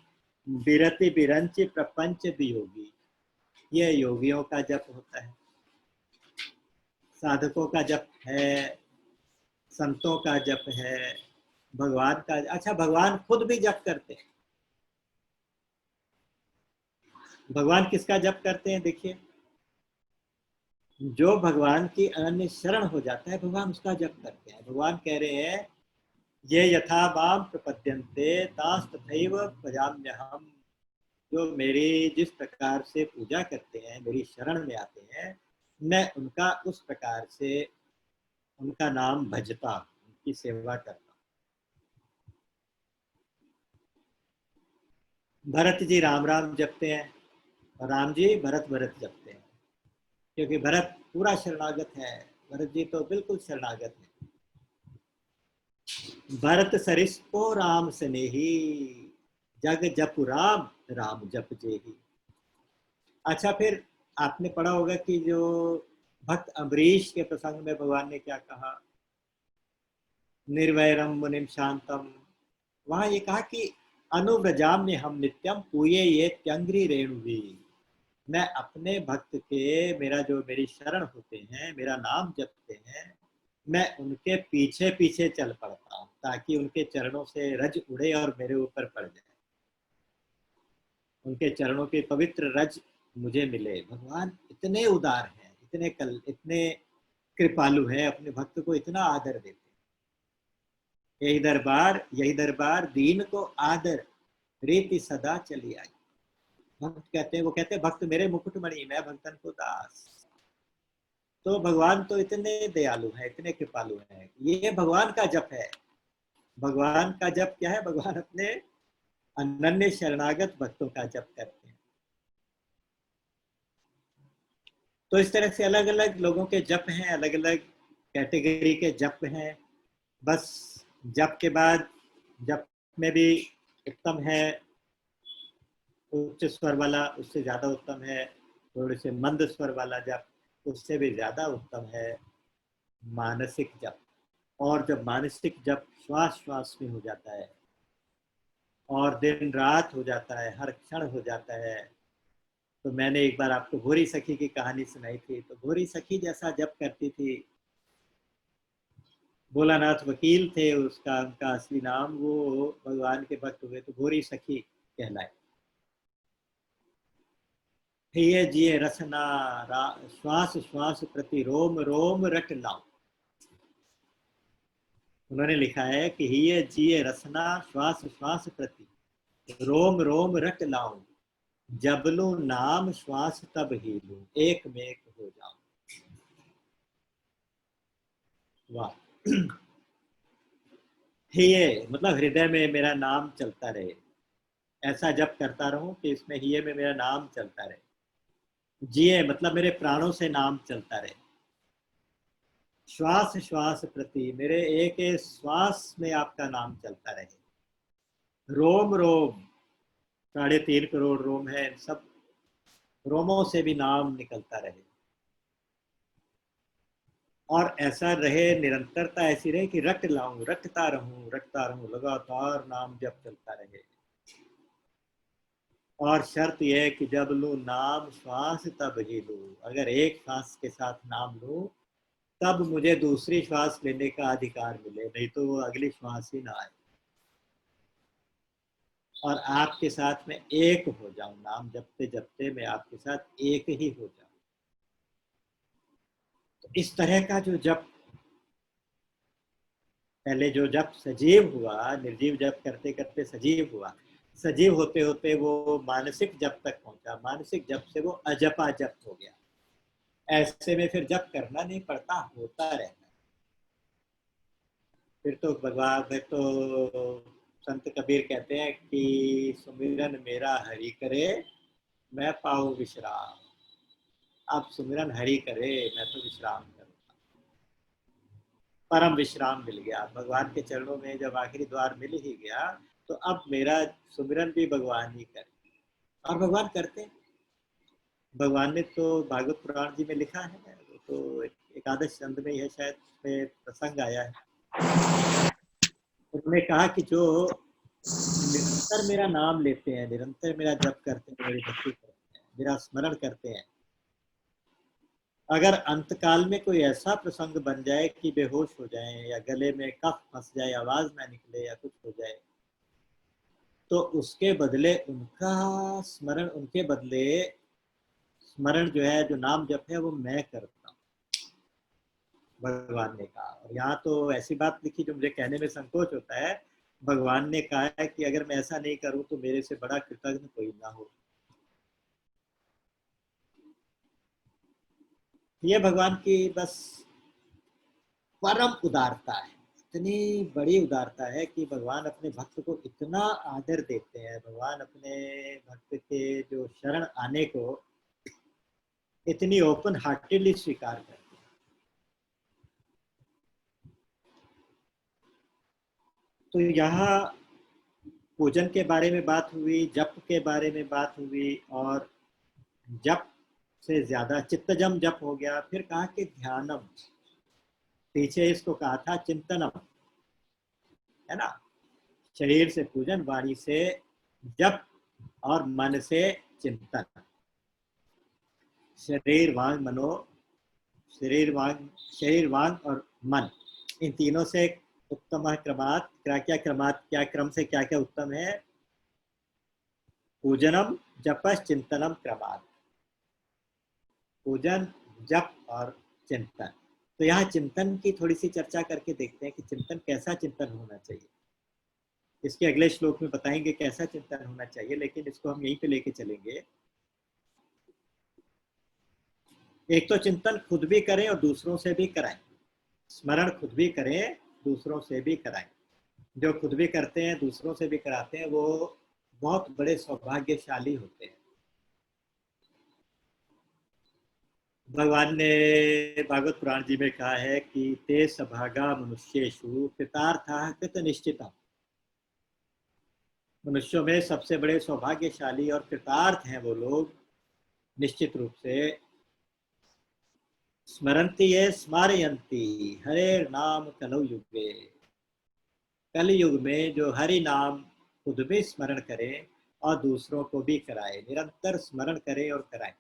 बिरति बिरंच प्रपंच वियोगी। ये योगियों का जप होता है। साधकों का जप है, संतों का जप है, भगवान का। अच्छा, भगवान खुद भी जप करते हैं। भगवान किसका जप करते हैं? देखिए, जो भगवान की अनन्य शरण हो जाता है, भगवान उसका जप करते हैं। भगवान कह रहे हैं, ये यथा माम प्रपद्यन्ते तास तथैव भजाम्यहम्। जो मेरी जिस प्रकार से पूजा करते हैं, मेरी शरण में आते हैं, मैं उनका उस प्रकार से उनका नाम भजता हूँ, उनकी सेवा करता हूँ। भरत जी राम राम जपते हैं, और राम जी भरत भरत जपते हैं, क्योंकि भरत पूरा शरणागत है। भरत जी तो बिल्कुल शरणागत है। भरत सरिस को राम स्नेही, जग जप राम राम जप जेही। अच्छा, फिर आपने पढ़ा होगा कि जो भक्त अम्बरीश के प्रसंग में भगवान ने क्या कहा? निर्वैरम मुनिम शांतम। वहां ये कहा कि अनुव्रजाम में हम नित्यम पूये ये त्यंग्री रेणुवी। मैं अपने भक्त के, मेरा जो मेरी शरण होते हैं, मेरा नाम जपते हैं, मैं उनके पीछे पीछे चल पड़ता हूँ, ताकि उनके चरणों से रज उड़े और मेरे ऊपर पड़ जाए। उनके चरणों के पवित्र रज मुझे मिले। भगवान इतने उदार हैं, इतने कृपालु हैं, अपने भक्त को इतना आदर देते हैं। यही दरबार दीन को आदर, रीति सदा चली आई। भक्त कहते हैं, वो कहते हैं, भक्त मेरे मुकुटमणि, मैं भक्तन को दास। तो भगवान तो इतने दयालु हैं, इतने कृपालु हैं। ये भगवान का जप है। भगवान का जप क्या है? भगवान अपने अनन्य शरणागत भक्तों का जप करते हैं। तो इस तरह से अलग अलग लोगों के जप हैं, अलग अलग कैटेगरी के जप हैं। बस जप के बाद, जप में भी उत्तम है उच्च स्वर वाला, उससे ज्यादा उत्तम है थोड़े से मंद स्वर वाला जप, उससे भी ज्यादा उत्तम है मानसिक जप। और जब मानसिक जप श्वास श्वास में हो जाता है और दिन रात हो जाता है, हर क्षण हो जाता है। तो मैंने एक बार आपको भोरी सखी की कहानी सुनाई थी। तो भोरी सखी जैसा जप करती थी। भोलानाथ वकील थे उसका, उनका असली नाम। वो भगवान के भक्त हुए तो भोरी सखी कहलाए। हिये जिये रसना, श्वास श्वास प्रति रोम रोम रट लाओ। उन्होंने लिखा है कि हिये जिये रसना, श्वास श्वास प्रति रोम रोम रट लाऊं, जब लूं नाम श्वास तब ही लूं, एक में एक हो जाऊं। वाह। हिये मतलब हृदय में मेरा नाम चलता रहे। ऐसा जप करता रहूं कि इसमें हिये में मेरा नाम चलता रहे। जिए मतलब मेरे प्राणों से नाम चलता रहे। श्वास श्वास प्रति, मेरे एक एक श्वास में आपका नाम चलता रहे। रोम रोम, 3.5 करोड़ रोम है, सब रोमों से भी नाम निकलता रहे। और ऐसा रहे, निरंतरता ऐसी रहे कि रटता रहूं, लगातार नाम जप चलता रहे। और शर्त यह है कि जब लूं नाम श्वास तब ही लूं। अगर एक श्वास के साथ नाम लूं तब मुझे दूसरी श्वास लेने का अधिकार मिले, नहीं तो वो अगली श्वास ही ना आए। और आपके साथ में एक हो जाऊं, नाम जपते जपते मैं आपके साथ एक ही हो जाऊं। तो इस तरह का जो जप, पहले जो जप सजीव हुआ, निर्जीव जप करते करते सजीव हुआ, सजीव होते होते वो मानसिक जप तक पहुंचा, मानसिक जप से वो अजपा जप हो गया। ऐसे में फिर जप करना नहीं पड़ता, होता रहता। फिर तो भगवान, फिर तो संत कबीर कहते हैं कि सुमिरन मेरा हरि करे, मैं पाऊं विश्राम। आप सुमिरन हरि करे, मैं तो विश्राम करूंगा। परम विश्राम मिल गया भगवान के चरणों में। जब आखिरी द्वार मिल ही गया तो अब मेरा सुमिरन भी भगवान ही करे। और भगवान करते हैं। भगवान ने तो भागवत पुराण जी में लिखा है, तो एकादश स्कंद में यह शायद में प्रसंग आया है। उन्होंने कहा कि जो निरंतर मेरा नाम लेते हैं, निरंतर मेरा जप करते हैं, मेरी भक्ति करते हैं, मेरा स्मरण करते हैं, अगर अंतकाल में कोई ऐसा प्रसंग बन जाए कि बेहोश हो जाए या गले में कफ फंस जाए, आवाज ना निकले या कुछ हो जाए, तो उसके बदले उनका स्मरण, उनके बदले स्मरण जो है, जो नाम जप है, वो मैं करता हूँ, भगवान ने कहा। और यहाँ तो ऐसी बात लिखी जो मुझे कहने में संकोच होता है। भगवान ने कहा है कि अगर मैं ऐसा नहीं करूं तो मेरे से बड़ा कृतज्ञ कोई ना हो। ये भगवान की बस परम उदारता है, इतनी बड़ी उदारता है कि भगवान अपने भक्त को इतना आदर देते हैं। भगवान अपने भक्त के जो शरण आने को इतनी ओपन हार्टेडली स्वीकार करते हैं। तो यहाँ पूजन के बारे में बात हुई, जप के बारे में बात हुई, और जप से ज्यादा चित्तजम जप हो गया। फिर कहा कि ध्यानम, पीछे इसको कहा था चिंतनम, है ना। शरीर से पूजन, वाणी से जप, और मन से चिंतन। शरीर वांग मनो, शरीर वांग और मन, इन तीनों से उत्तम क्रमात्, क्या क्रम से क्या क्या उत्तम है। पूजनम जपस चिंतनम क्रमात्, पूजन, जप और चिंतन। तो यहाँ चिंतन की थोड़ी सी चर्चा करके देखते हैं कि चिंतन, कैसा चिंतन होना चाहिए। इसके अगले श्लोक में बताएंगे कैसा चिंतन होना चाहिए, लेकिन इसको हम यहीं पे लेके चलेंगे। एक तो चिंतन खुद भी करें और दूसरों से भी कराएं। स्मरण खुद भी करें, दूसरों से भी कराएं। जो खुद भी करते हैं, दूसरों से भी कराते हैं, वो बहुत बड़े सौभाग्यशाली होते हैं। भगवान ने भागवत पुराण जी में कहा है कि ते सभागा मनुष्येषु कृतार्थाः कृत निश्चितम्। मनुष्यों में सबसे बड़े सौभाग्यशाली और कृतार्थ हैं वो लोग, निश्चित रूप से। स्मरन्ति ये स्मारयन्ति हरे नाम कलौ युगे, कल युग में जो हरि नाम खुद भी स्मरण करें और दूसरों को भी कराए, निरंतर स्मरण करें और कराएं।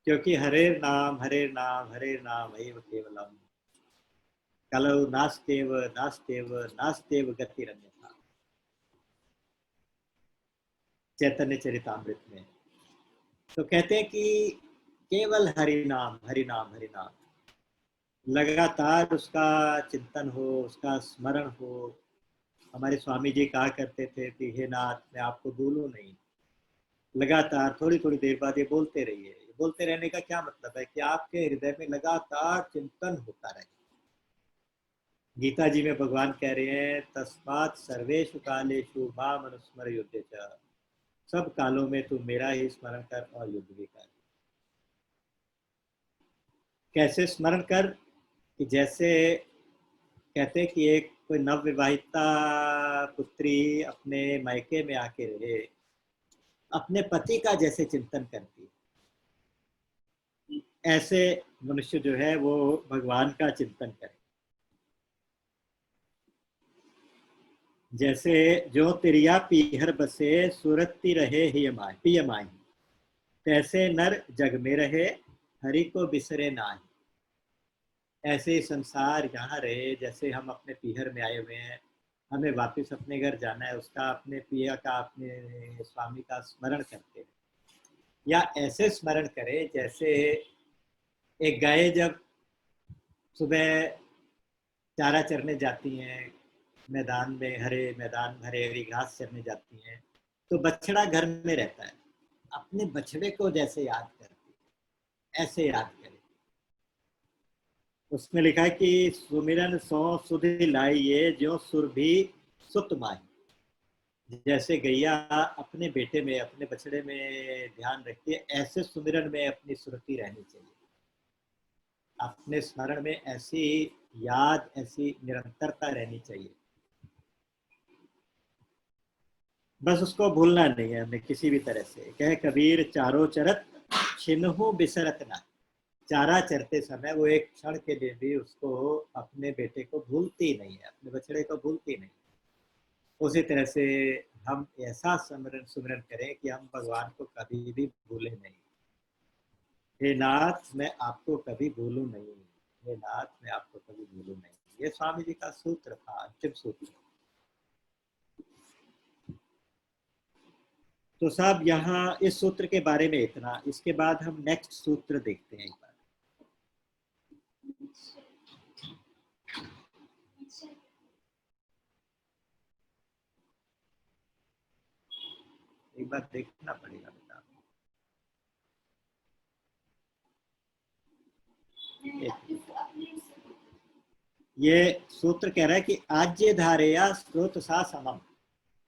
क्योंकि हरे नाम एव केवलम, कलौ नास्तेव नास्तेव नास्तेव गतिरन्यथा, चैतन्य चरितामृत में। तो कहते हैं कि केवल हरि नाम, लगातार उसका चिंतन हो, उसका स्मरण हो। हमारे स्वामी जी कहा करते थे कि हे नाथ, मैं आपको भूलूं नहीं। लगातार थोड़ी थोड़ी देर बाद ये बोलते रहिए। बोलते रहने का क्या मतलब है कि आपके हृदय में लगातार चिंतन होता रहे। गीता जी में भगवान कह रहे हैं, तस्मात् सर्वेषु कालेषु माम अनुस्मरयुध्य च, सब कालों में तू मेरा ही स्मरण कर और युद्ध भी कर। कैसे स्मरण कर? कि जैसे कहते हैं कि एक कोई नवविवाहिता पुत्री अपने मायके में आके रहे, अपने पति का जैसे चिंतन करती है, ऐसे मनुष्य जो है वो भगवान का चिंतन करे। जैसे जो तिरिया पीहर बसे सुरति रहे हिय माय पिय माही, तैसे नर जग में रहे हरि को बिसरे नाही। ऐसे ही संसार जहाँ रहे, जैसे हम अपने पीहर में आए हुए हैं, हमें वापस अपने घर जाना है, उसका अपने पिया का अपने स्वामी का स्मरण करते हैं, या ऐसे स्मरण करें जैसे एक गाय जब सुबह चारा चरने जाती हैं, मैदान में हरे मैदान हरे हरी घास चरने जाती हैं, तो बछड़ा घर में रहता है, अपने बछड़े को जैसे याद करती है, ऐसे याद करें। उसमें लिखा है कि सुमिरन सो सुधि लाइए ज्यों सुरभि सुत माही। जैसे गैया अपने बेटे में अपने बछड़े में ध्यान रखती है, ऐसे सुमिरन में अपनी सुरति रहनी चाहिए। अपने स्मरण में ऐसी याद, ऐसी निरंतरता रहनी चाहिए। बस उसको भूलना नहीं है हमें किसी भी तरह से। कहे कबीर चारों चरत छिन्हु बिसरत ना। चारा चरते समय वो एक क्षण के लिए भी उसको, अपने बेटे को भूलती नहीं है, अपने बछड़े को भूलती नहीं। उसी तरह से हम ऐसा सुमिरन सुमिरन करें कि हम भगवान को कभी भी भूले नहीं। हे नाथ मैं आपको कभी भूलूं नहीं, हे नाथ मैं आपको कभी भूलूं नहीं। ये स्वामी जी का सूत्र था, अंतिम सूत्र। तो साहब यहाँ इस सूत्र के बारे में इतना। इसके बाद हम नेक्स्ट सूत्र देखते हैं। एक बार देखना पड़ेगा बेटा। ये सूत्र कह रहा है कि आज्य धारेया स्रोत सा समम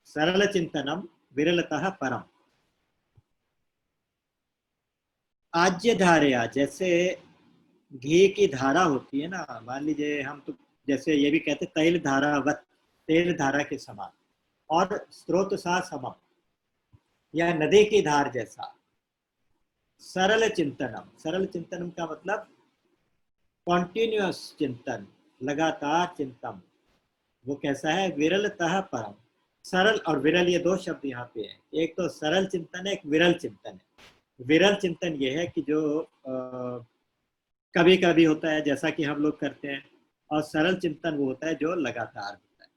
सरल चिंतनम विरलतः परम। आज्य धारेया, जैसे घी की धारा होती है ना, मान लीजिए हम तो जैसे ये भी कहते तैल धारावत, तेल धारा के समान, और स्रोत सा समम या नदी की धार जैसा। सरल चिंतनम, सरल चिंतनम का मतलब कॉन्टिन्यूअस चिंतन, लगातार चिंतन। वो कैसा है? विरलतः परम। सरल और विरल ये दो शब्द यहाँ पे है। एक तो सरल चिंतन है, एक विरल चिंतन है। विरल चिंतन ये है कि जो कभी कभी होता है, जैसा कि हम लोग करते हैं, और सरल चिंतन वो होता है जो लगातार होता है।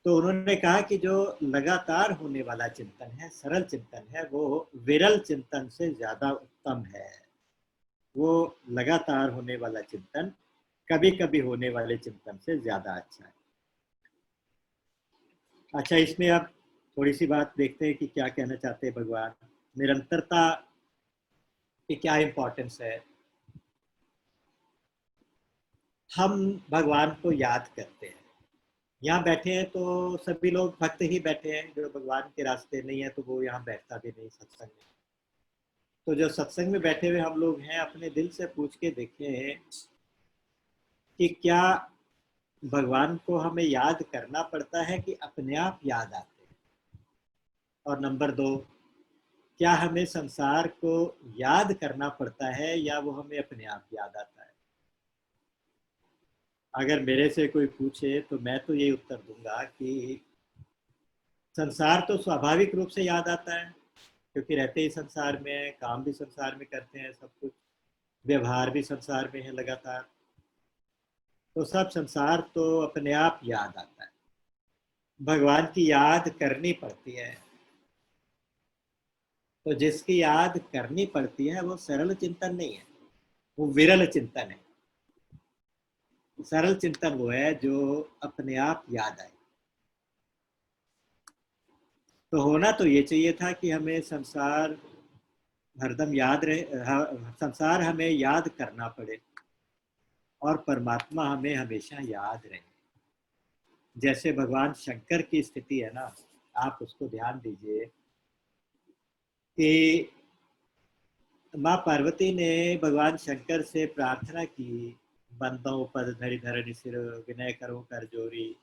तो उन्होंने कहा कि जो लगातार होने वाला चिंतन है, सरल चिंतन है, वो विरल चिंतन से ज्यादा उत्तम है। वो लगातार होने वाला चिंतन कभी कभी होने वाले चिंतन से ज्यादा अच्छा है। अच्छा, इसमें अब थोड़ी सी बात देखते हैं कि क्या कहना चाहते हैं भगवान। निरंतरता की क्या इंपॉर्टेंस है। हम भगवान को याद करते हैं। यहाँ बैठे हैं तो सभी लोग भक्त ही बैठे हैं, जो भगवान के रास्ते नहीं है तो वो यहाँ बैठता भी नहीं सत्संग में। तो जो सत्संग में बैठे हुए हम लोग हैं, अपने दिल से पूछ के देखें कि क्या भगवान को हमें याद करना पड़ता है कि अपने आप याद आते हैं। और नंबर 2, क्या हमें संसार को याद करना पड़ता है या वो हमें अपने आप याद आता है। अगर मेरे से कोई पूछे तो मैं तो ये उत्तर दूंगा कि संसार तो स्वाभाविक रूप से याद आता है, क्योंकि रहते ही संसार में है, काम भी संसार में करते हैं, सब कुछ व्यवहार भी संसार में है लगातार। तो सब संसार तो अपने आप याद आता है। भगवान की याद करनी पड़ती है। तो जिसकी याद करनी पड़ती है वो सरल चिंतन नहीं है, वो विरल चिंतन है। सरल चिंतन वो है जो अपने आप याद आए। तो होना तो ये चाहिए था कि हमें संसार हरदम याद रहे, संसार हमें याद करना पड़े और परमात्मा हमें हमेशा याद रहे। जैसे भगवान शंकर की स्थिति है ना, आप उसको ध्यान दीजिए कि माँ पार्वती ने भगवान शंकर से प्रार्थना की, बंदों पद धरि धरणी सिर, विनय करो कर जोरी।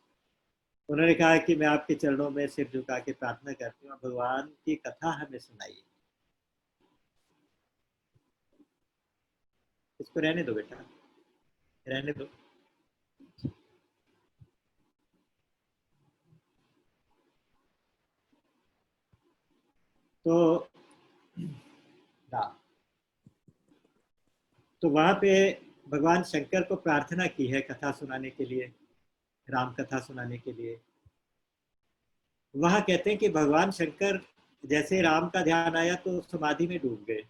उन्होंने कहा कि मैं आपके चरणों में सिर झुका के प्रार्थना करती हूँ, भगवान की कथा हमें सुनाइए। इसको रहने दो बेटा, रहने दो। तो हाँ, तो वहां पे भगवान शंकर को प्रार्थना की है कथा सुनाने के लिए, राम कथा सुनाने के लिए। वहां कहते हैं कि भगवान शंकर जैसे राम का ध्यान आया तो समाधि में डूब गए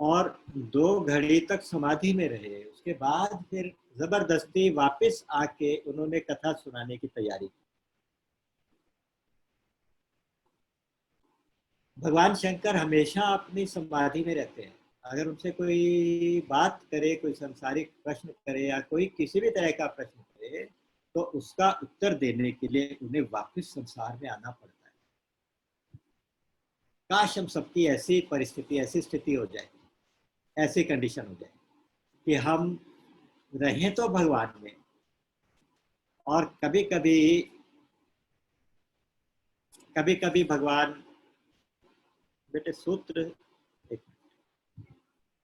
और 2 घड़ी तक समाधि में रहे। उसके बाद फिर जबरदस्ती वापस आके उन्होंने कथा सुनाने की तैयारी की। भगवान शंकर हमेशा अपनी समाधि में रहते हैं। अगर उनसे कोई बात करे, कोई सांसारिक प्रश्न करे या कोई किसी भी तरह का प्रश्न करे, तो उसका उत्तर देने के लिए उन्हें वापस संसार में आना पड़ता है। काश हम सबकी ऐसी परिस्थिति, ऐसी स्थिति हो जाए, ऐसी कंडीशन हो जाए कि हम रहें तो भगवान में, और कभी कभी भगवान, बेटे सूत्र, एक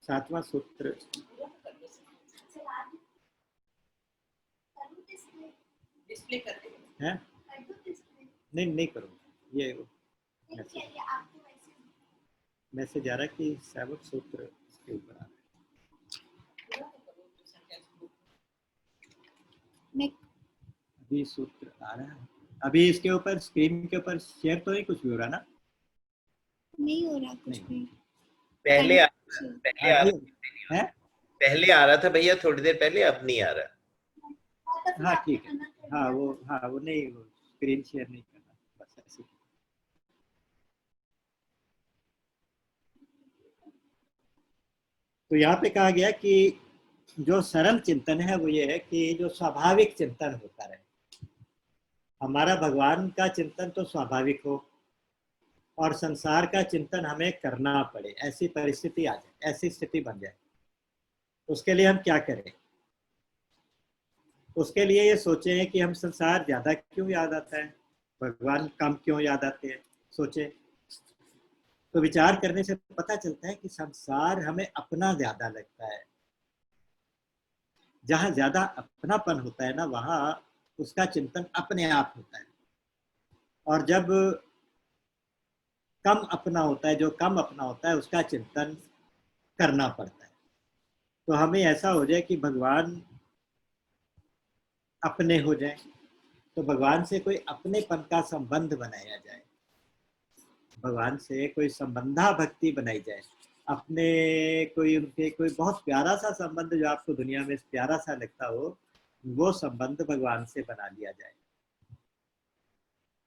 7वां सूत्र डिस्प्ले कर दे है। नहीं नहीं करो, ये मैसेज आ रहा है कि 7वां सूत्र इसके ऊपर आ रहा है। अभी सूत्र आ रहा है, अभी इसके ऊपर स्क्रीन के ऊपर शेयर तो नहीं कुछ भी हो रहा ना? नहीं हो रहा कुछ भी। पहले आ रहा था भैया, थोड़ी देर पहले, अब नहीं आ रहा। हाँ ठीक है, हाँ वो नहीं, वो स्क्रीन शेयर नहीं करना, बस ऐसे। तो यहाँ पे कहा गया कि जो सरल चिंतन है वो ये है कि जो स्वाभाविक चिंतन होता रहे, हमारा भगवान का चिंतन तो स्वाभाविक हो और संसार का चिंतन हमें करना पड़े, ऐसी परिस्थिति आ जाए, ऐसी स्थिति बन जाए। उसके लिए हम क्या करें? उसके लिए ये सोचें कि हम संसार ज्यादा क्यों याद आता है, भगवान कम क्यों याद आते हैं, सोचें। तो विचार करने से पता चलता है कि संसार हमें अपना ज्यादा लगता है। जहां ज्यादा अपनापन होता है ना, वहां उसका चिंतन अपने आप होता है। और जब कम अपना होता है, जो कम अपना होता है, उसका चिंतन करना पड़ता है। तो हमें ऐसा हो जाए कि भगवान अपने हो जाए, तो भगवान से कोई अपनेपन का संबंध बनाया जाए, भगवान से कोई संबंधा भक्ति बनाई जाए, अपने कोई उनके कोई बहुत प्यारा सा संबंध जो आपको दुनिया में प्यारा सा लगता हो, वो संबंध भगवान से बना लिया जाए।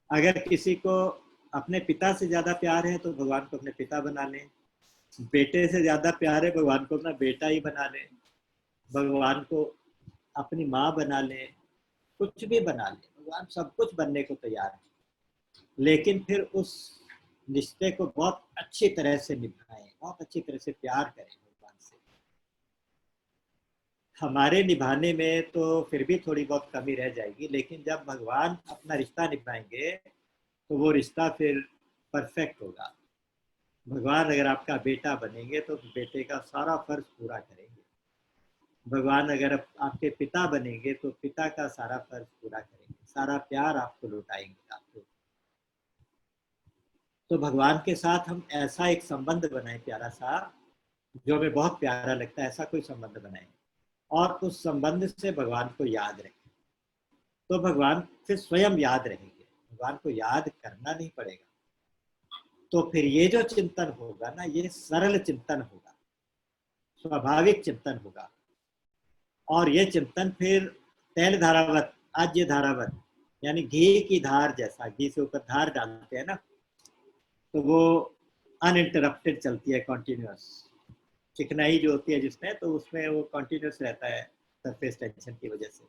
अगर किसी को अपने पिता से ज्यादा प्यार है तो भगवान को अपने पिता बना लें, बेटे से ज्यादा प्यार है भगवान को अपना बेटा ही बना लें, भगवान को अपनी माँ बना लें, कुछ भी बना लें, भगवान सब कुछ बनने को तैयार है। लेकिन फिर उस रिश्ते को बहुत अच्छी तरह से निभाएं, बहुत अच्छी तरह से प्यार करें भगवान से। हमारे निभाने में तो फिर भी थोड़ी बहुत कमी रह जाएगी, लेकिन जब भगवान अपना रिश्ता निभाएंगे तो वो रिश्ता फिर परफेक्ट होगा। भगवान अगर आपका बेटा बनेंगे तो बेटे का सारा फर्ज पूरा करेंगे, भगवान अगर आपके पिता बनेंगे तो पिता का सारा फर्ज पूरा करेंगे, सारा प्यार आपको लौटाएंगे आपको। तो भगवान के साथ हम ऐसा एक संबंध बनाए प्यारा सा, जो हमें बहुत प्यारा लगता है, ऐसा कोई संबंध बनाए और उस संबंध से भगवान को याद रखें, तो भगवान फिर स्वयं याद रहेंगे, भगवान को याद करना नहीं पड़ेगा। तो फिर ये जो चिंतन होगा ना, ये सरल चिंतन होगा, स्वाभाविक चिंतन होगा, और ये चिंतन फिर तैल धारावत, आज्य धारावत, यानी घी की धार जैसा, घी से ऊपर धार डालते हैं ना, तो वो अनइंटरप्टेड चलती है, कॉन्टिन्यूस। चिकनाई जो होती है जिसमें, तो उसमें वो कॉन्टिन्यूस रहता है सरफेस टेंशन की वजह से।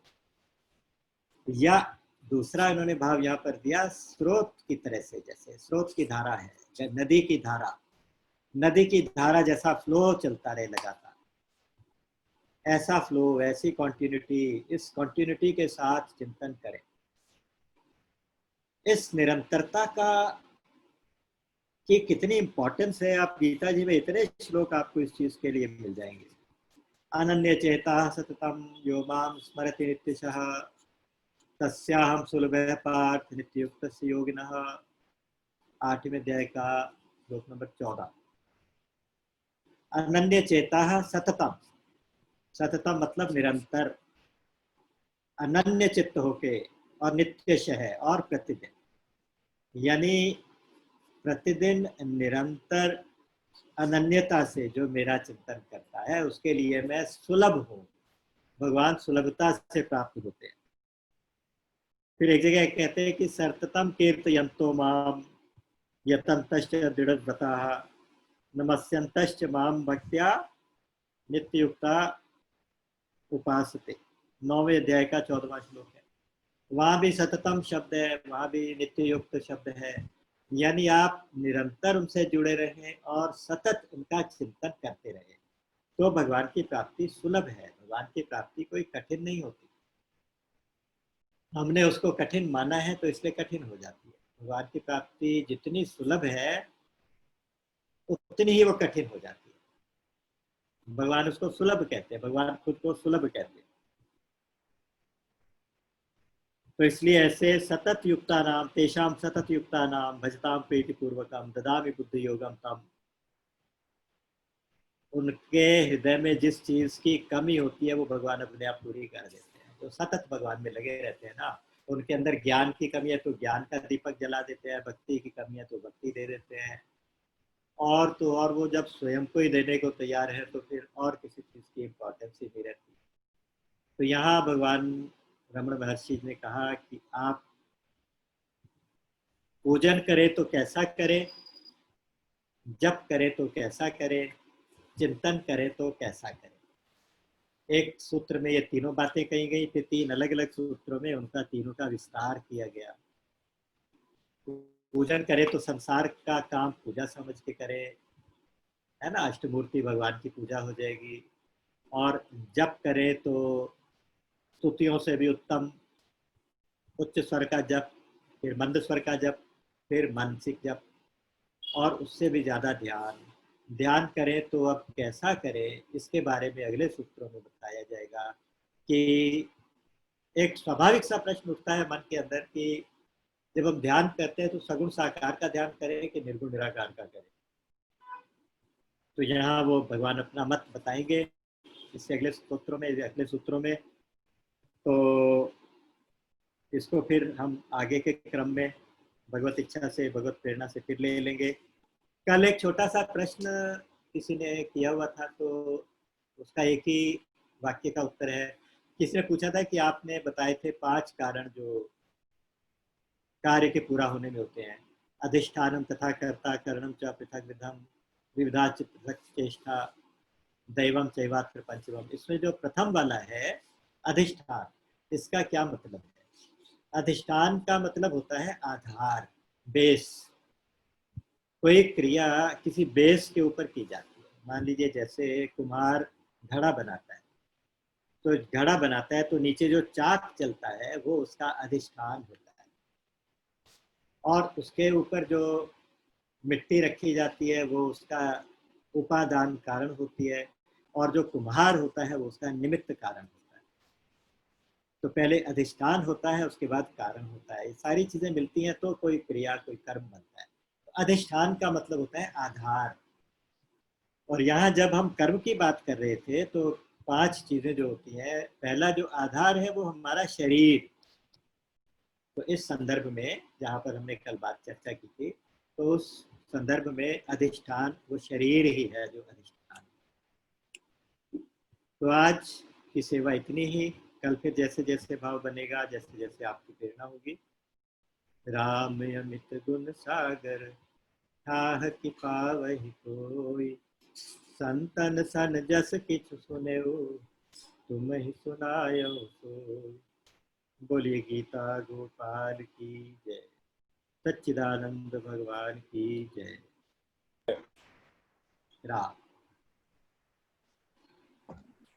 या दूसरा इन्होंने भाव यहाँ पर दिया स्रोत की तरह से, जैसे स्रोत की धारा है, नदी की धारा, नदी की धारा जैसा फ्लो चलता रहे लगातार, ऐसा फ्लो, ऐसी कॉन्टिन्यूटी, इस कॉन्टिन्यूटी के साथ चिंतन करें। इस निरंतरता का कि कितनी इंपॉर्टेंस है, आप गीता जी में इतने श्लोक आपको इस चीज के लिए मिल जाएंगे। अनन्य चेता सततम यो माम स्मरति नित्यशः तस्याहं सुलभः पार्थ नित्ययुक्तस्य योगिनः। 8वें अध्याय का श्लोक नंबर 14। अनन्य चेता सततम, सततम मतलब निरंतर, अनन्य चित्त होके, और नित्यशः और प्रतिदिन, यानी प्रतिदिन निरंतर अनन्यता से जो मेरा चिंतन करता है उसके लिए मैं सुलभ हूँ। भगवान सुलभता से प्राप्त होते हैं। फिर एक जगह कहते हैं कि सर्ततम कीर्तयन्तो माम यतन्तश्च दृढ़व्रताः नमस्यन्तश्च माम भक्त्या नित्ययुक्ता उपासते। 9वें अध्याय का 14वां श्लोक है। वहां भी सततम शब्द है, वहां भी नित्ययुक्त शब्द है, यानी आप निरंतर उनसे जुड़े रहें और सतत उनका चिंतन करते रहें, तो भगवान की प्राप्ति सुलभ है। भगवान की प्राप्ति कोई कठिन नहीं होती, हमने उसको कठिन माना है तो इसलिए कठिन हो जाती है। भगवान की प्राप्ति जितनी सुलभ है उतनी ही वो कठिन हो जाती है। भगवान उसको सुलभ कहते हैं, भगवान खुद को सुलभ कहते हैं। तो इसलिए ऐसे सतत युक्ता नाम तेषाम सतत युक्ता नाम भजताम प्रीति पूर्वकम ददामि बुद्धि योगम तम। उनके हृदय में जिस चीज की कमी होती है वो भगवान अपने आप पूरी कर देते हैं। जो सतत भगवान में लगे रहते हैं ना, उनके अंदर ज्ञान की कमी है तो ज्ञान का दीपक जला देते हैं, भक्ति की कमी है तो भक्ति दे देते हैं, और तो और वो जब स्वयं को ही देने को तैयार है तो फिर और किसी चीज की इम्पोर्टेंस ही नहीं रहती। तो यहाँ भगवान रमण महर्षि ने कहा कि आप पूजन करें तो कैसा करें, जप करें तो कैसा करें, चिंतन करें तो कैसा करें। एक सूत्र में ये तीनों बातें कही गई, फिर 3 अलग अलग सूत्रों में उनका तीनों का विस्तार किया गया। पूजन करें तो संसार का काम पूजा समझ के करें, है ना, अष्टमूर्ति भगवान की पूजा हो जाएगी। और जप करें तो स्तुतियों से भी उत्तम उच्च स्वर का जप, फिर मंद स्वर का जप, फिर मानसिक जप, और उससे भी ज्यादा ध्यान करें तो अब कैसा करें, इसके बारे में अगले सूत्रों में बताया जाएगा। कि एक स्वाभाविक सा प्रश्न उठता है मन के अंदर कि जब हम ध्यान करते हैं तो सगुण साकार का ध्यान करें कि निर्गुण निराकार का करें। तो यहाँ वो भगवान अपना मत बताएंगे इससे अगले सूत्रों में। तो इसको फिर हम आगे के क्रम में भगवत इच्छा से, भगवत प्रेरणा से फिर ले लेंगे। कल एक छोटा सा प्रश्न किसी ने किया हुआ था, तो उसका एक ही वाक्य का उत्तर है। किसी ने पूछा था कि आपने बताए थे 5 कारण जो कार्य के पूरा होने में होते हैं, अधिष्ठानम तथा कर्ता करणम च पृथक विधम विविधा पृथक चेष्टा दैवम चैवात्र पंचमम। इसमें जो प्रथम वाला है अधिष्ठान, इसका क्या मतलब है? अधिष्ठान का मतलब होता है आधार, बेस। कोई क्रिया किसी बेस के ऊपर की जाती है। मान लीजिए जैसे कुम्हार घड़ा बनाता है, तो घड़ा बनाता है तो नीचे जो चाक चलता है वो उसका अधिष्ठान होता है, और उसके ऊपर जो मिट्टी रखी जाती है वो उसका उपादान कारण होती है, और जो कुम्हार होता है वो उसका निमित्त कारण होता है। तो पहले अधिष्ठान होता है, उसके बाद कारण होता है। ये सारी चीजें मिलती हैं तो कोई क्रिया, कोई कर्म बनता है। तो अधिष्ठान का मतलब होता है आधार। और यहाँ जब हम कर्म की बात कर रहे थे तो 5 चीजें जो होती हैं, पहला जो आधार है वो हमारा शरीर। तो इस संदर्भ में जहाँ पर हमने कल बात चर्चा की थी, तो उस संदर्भ में अधिष्ठान वो शरीर ही है जो अधिष्ठान। तो आज की सेवा इतनी ही। कल फिर जैसे जैसे भाव बनेगा, जैसे जैसे आपकी प्रेरणा होगी। राम अमित गुण सागर ठाह कि पावहि कोई, संतन सन जस किछु सुनेउ तुम ही सुनायो सोई। बोलिए गीता गोपाल की जय, सच्चिदानंद भगवान की जय। राम।